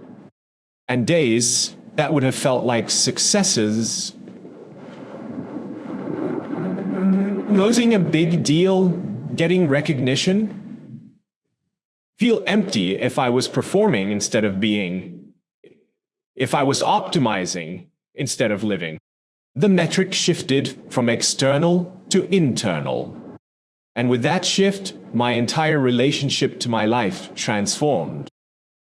And days that would have felt like successes, closing a big deal, getting recognition, feel empty if I was performing instead of being, if I was optimizing instead of living. The metric shifted from external to internal. And with that shift, my entire relationship to my life transformed.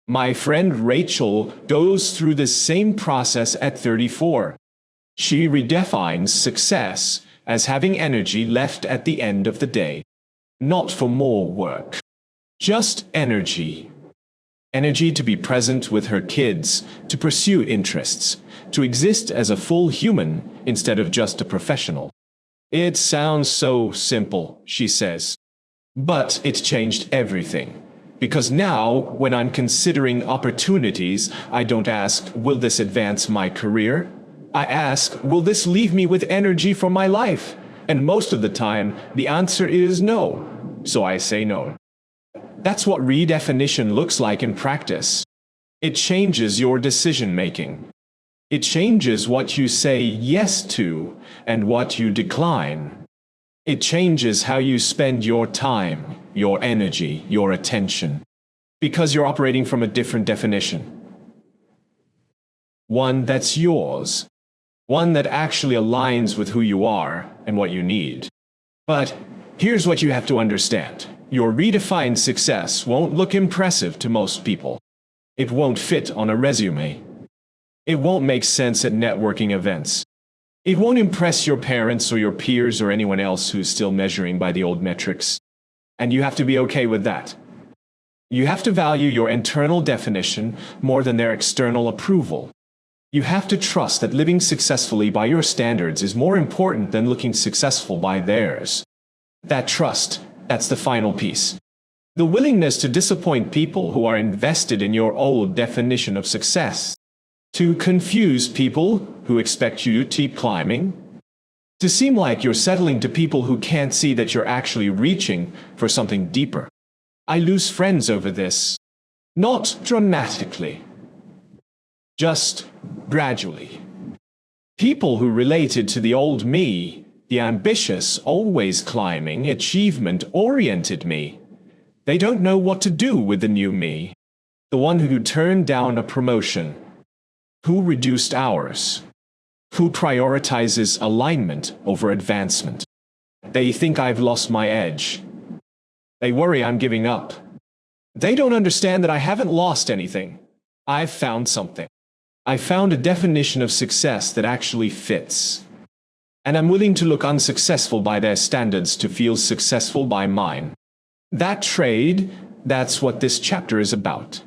My friend Rachel goes through the same process at 34. She redefines success as having energy left at the end of the day. Not for more work. Just energy. Energy to be present with her kids, to pursue interests, to exist as a full human instead of just a professional. It sounds so simple, she says. But it changed everything. Because now, when I'm considering opportunities, I don't ask, will this advance my career? I ask, will this leave me with energy for my life? And most of the time, the answer is no. So I say no. That's what redefinition looks like in practice. It changes your decision-making. It changes what you say yes to and what you decline. It changes how you spend your time, your energy, your attention. Because you're operating from a different definition. One that's yours. One that actually aligns with who you are and what you need. But here's what you have to understand. Your redefined success won't look impressive to most people. It won't fit on a resume. It won't make sense at networking events. It won't impress your parents or your peers or anyone else who's still measuring by the old metrics. And you have to be okay with that. You have to value your internal definition more than their external approval. You have to trust that living successfully by your standards is more important than looking successful by theirs. That trust, that's the final piece. The willingness to disappoint people who are invested in your old definition of success. To confuse people who expect you to keep climbing. To seem like you're settling to people who can't see that you're actually reaching for something deeper. I lose friends over this. Not dramatically. Just gradually. People who related to the old me, the ambitious, always climbing, achievement-oriented me. They don't know what to do with the new me. The one who turned down a promotion. Who reduced hours. Who prioritizes alignment over advancement. They think I've lost my edge. They worry I'm giving up. They don't understand that I haven't lost anything. I've found something. I found a definition of success that actually fits. And I'm willing to look unsuccessful by their standards to feel successful by mine. That trade, that's what this chapter is about.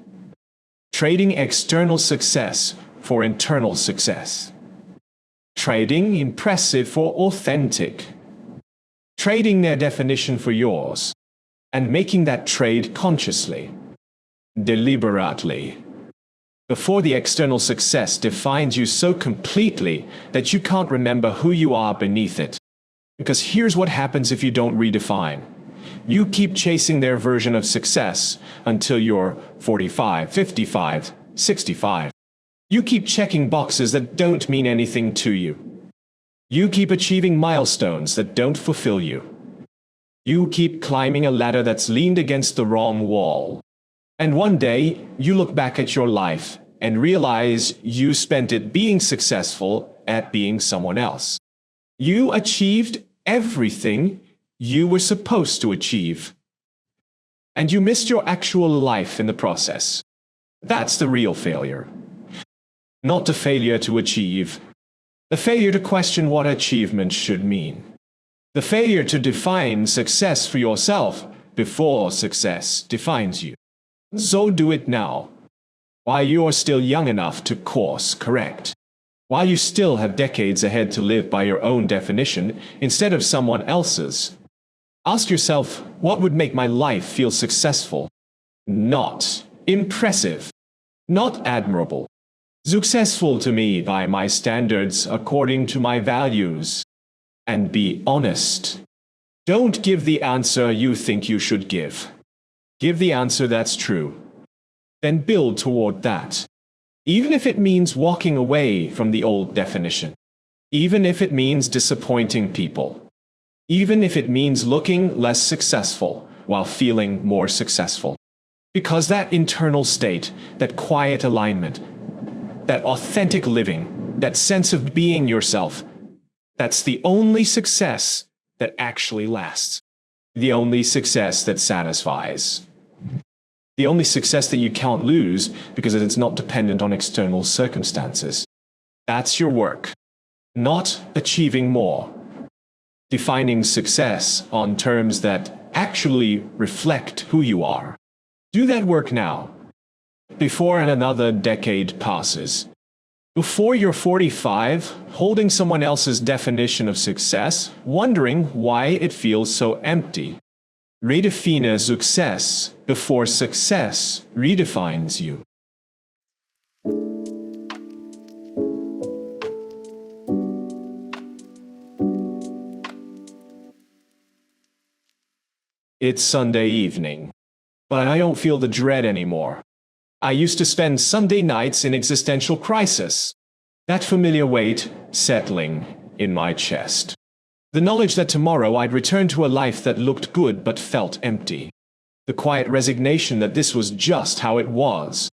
Trading external success for internal success. Trading impressive for authentic. Trading their definition for yours. And making that trade consciously. Deliberately. Before the external success defines you so completely that you can't remember who you are beneath it. Because here's what happens if you don't redefine. You keep chasing their version of success until you're 45, 55, 65. You keep checking boxes that don't mean anything to you. You keep achieving milestones that don't fulfill you. You keep climbing a ladder that's leaned against the wrong wall. And one day, you look back at your life and realize you spent it being successful at being someone else. You achieved everything you were supposed to achieve. And you missed your actual life in the process. That's the real failure. Not the failure to achieve. The failure to question what achievement should mean. The failure to define success for yourself before success defines you. So do it now, while you're still young enough to course correct. While you still have decades ahead to live by your own definition instead of someone else's. Ask yourself, what would make my life feel successful? Not impressive. Not admirable. Successful to me by my standards according to my values. And be honest. Don't give the answer you think you should give. Give the answer that's true. Then build toward that. Even if it means walking away from the old definition. Even if it means disappointing people. Even if it means looking less successful while feeling more successful. Because that internal state, that quiet alignment, that authentic living, that sense of being yourself, that's the only success that actually lasts. The only success that satisfies. The only success that you can't lose because it's not dependent on external circumstances. That's your work. Not achieving more. Defining success on terms that actually reflect who you are. Do that work now. Before another decade passes. Before you're 45, holding someone else's definition of success, wondering why it feels so empty. Redefine success before success redefines you. It's Sunday evening, but I don't feel the dread anymore. I used to spend Sunday nights in existential crisis. That familiar weight settling in my chest. The knowledge that tomorrow I'd return to a life that looked good but felt empty. The quiet resignation that this was just how it was.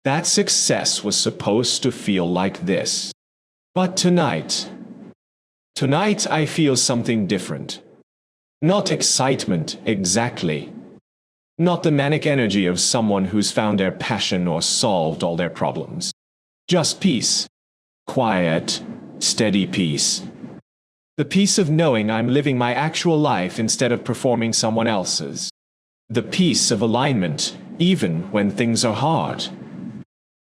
That success was supposed to feel like this. But tonight I feel something different. Not excitement exactly. Not the manic energy of someone who's found their passion or solved all their problems. Just peace. Quiet, steady peace. The peace of knowing I'm living my actual life instead of performing someone else's. The peace of alignment even when things are hard.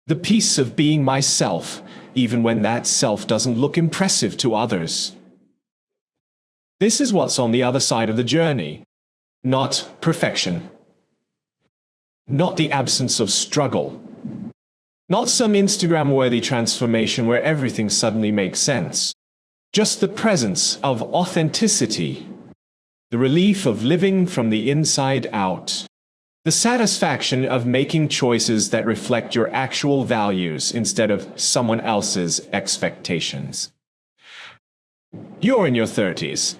The peace of being myself, even when that self doesn't look impressive to others. This is what's on the other side of the journey. Not perfection. Not the absence of struggle. Not some Instagram-worthy transformation where everything suddenly makes sense. Just the presence of authenticity. The relief of living from the inside out. The satisfaction of making choices that reflect your actual values instead of someone else's expectations. You're in your 30s.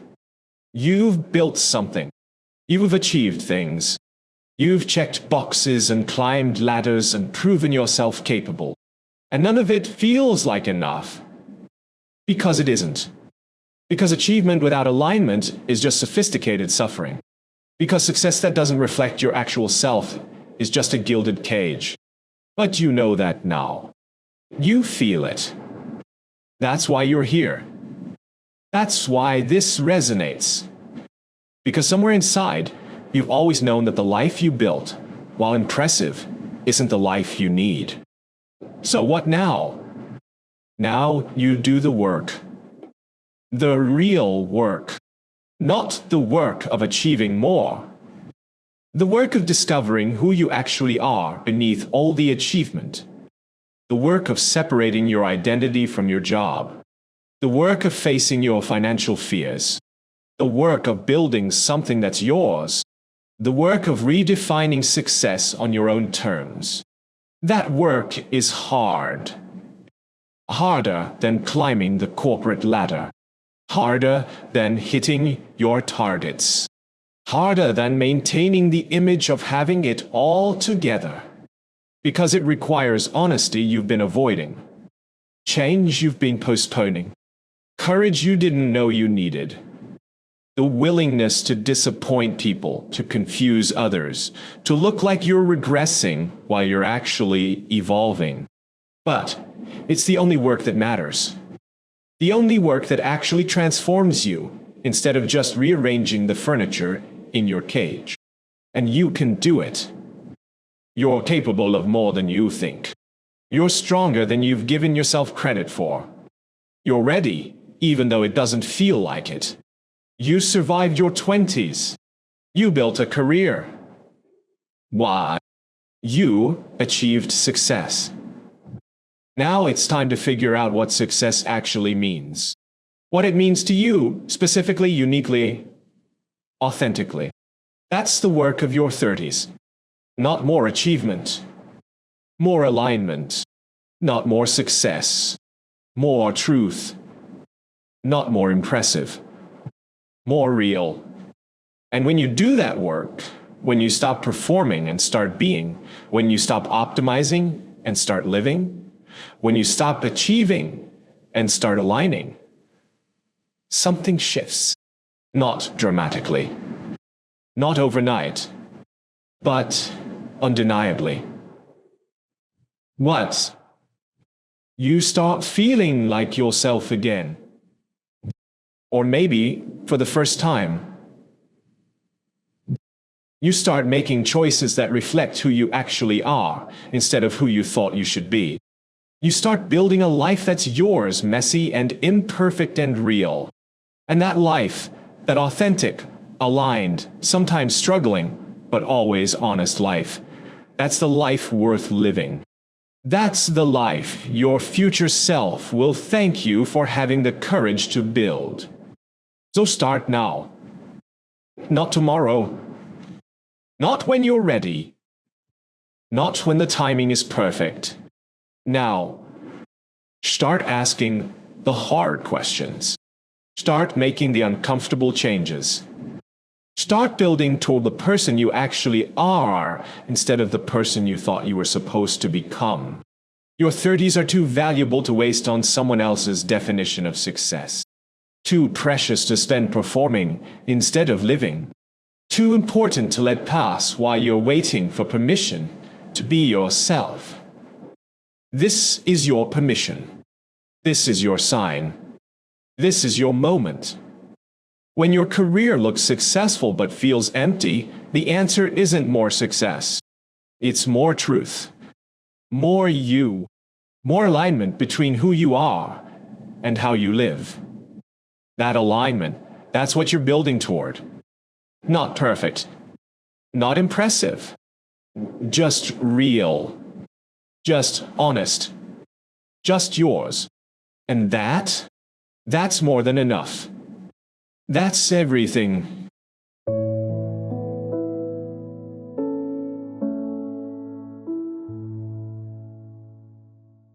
You've built something. You've achieved things. You've checked boxes and climbed ladders and proven yourself capable. And none of it feels like enough. Because it isn't. Because achievement without alignment is just sophisticated suffering. Because success that doesn't reflect your actual self is just a gilded cage. But you know that now. You feel it. That's why you're here. That's why this resonates. Because somewhere inside, you've always known that the life you built, while impressive, isn't the life you need. So what now? Now you do the work. The real work. Not the work of achieving more. The work of discovering who you actually are beneath all the achievement. The work of separating your identity from your job. The work of facing your financial fears. The work of building something that's yours. The work of redefining success on your own terms. That work is hard. Harder than climbing the corporate ladder. Harder than hitting your targets. Harder than maintaining the image of having it all together. Because it requires honesty you've been avoiding. Change you've been postponing. Courage you didn't know you needed. The willingness to disappoint people, to confuse others, to look like you're regressing while you're actually evolving. But it's the only work that matters. The only work that actually transforms you, instead of just rearranging the furniture in your cage. And you can do it. You're capable of more than you think. You're stronger than you've given yourself credit for. You're ready, even though it doesn't feel like it. You survived your 20s. You built a career. Why? You achieved success. Now it's time to figure out what success actually means. What it means to you, specifically, uniquely, authentically. That's the work of your 30s. Not more achievement. More alignment. Not more success. More truth. Not more impressive. More real. And when you do that work, when you stop performing and start being, when you stop optimizing and start living, when you stop achieving and start aligning, something shifts. Not dramatically. Not overnight. But undeniably. What? You start feeling like yourself again. Or maybe, for the first time, you start making choices that reflect who you actually are, instead of who you thought you should be. You start building a life that's yours, messy and imperfect and real. And that life, that authentic, aligned, sometimes struggling, but always honest life, that's the life worth living. That's the life your future self will thank you for having the courage to build. So start now. Not tomorrow. Not when you're ready. Not when the timing is perfect. Now. Start asking the hard questions. Start making the uncomfortable changes. Start building toward the person you actually are instead of the person you thought you were supposed to become. Your 30s are too valuable to waste on someone else's definition of success. Too precious to spend performing instead of living. Too important to let pass while you're waiting for permission to be yourself. This is your permission. This is your sign. This is your moment. When your career looks successful but feels empty, the answer isn't more success. It's more truth, more you, more alignment between who you are and how you live. That alignment, that's what you're building toward. Not perfect, not impressive, just real, just honest, just yours. And that's more than enough. That's everything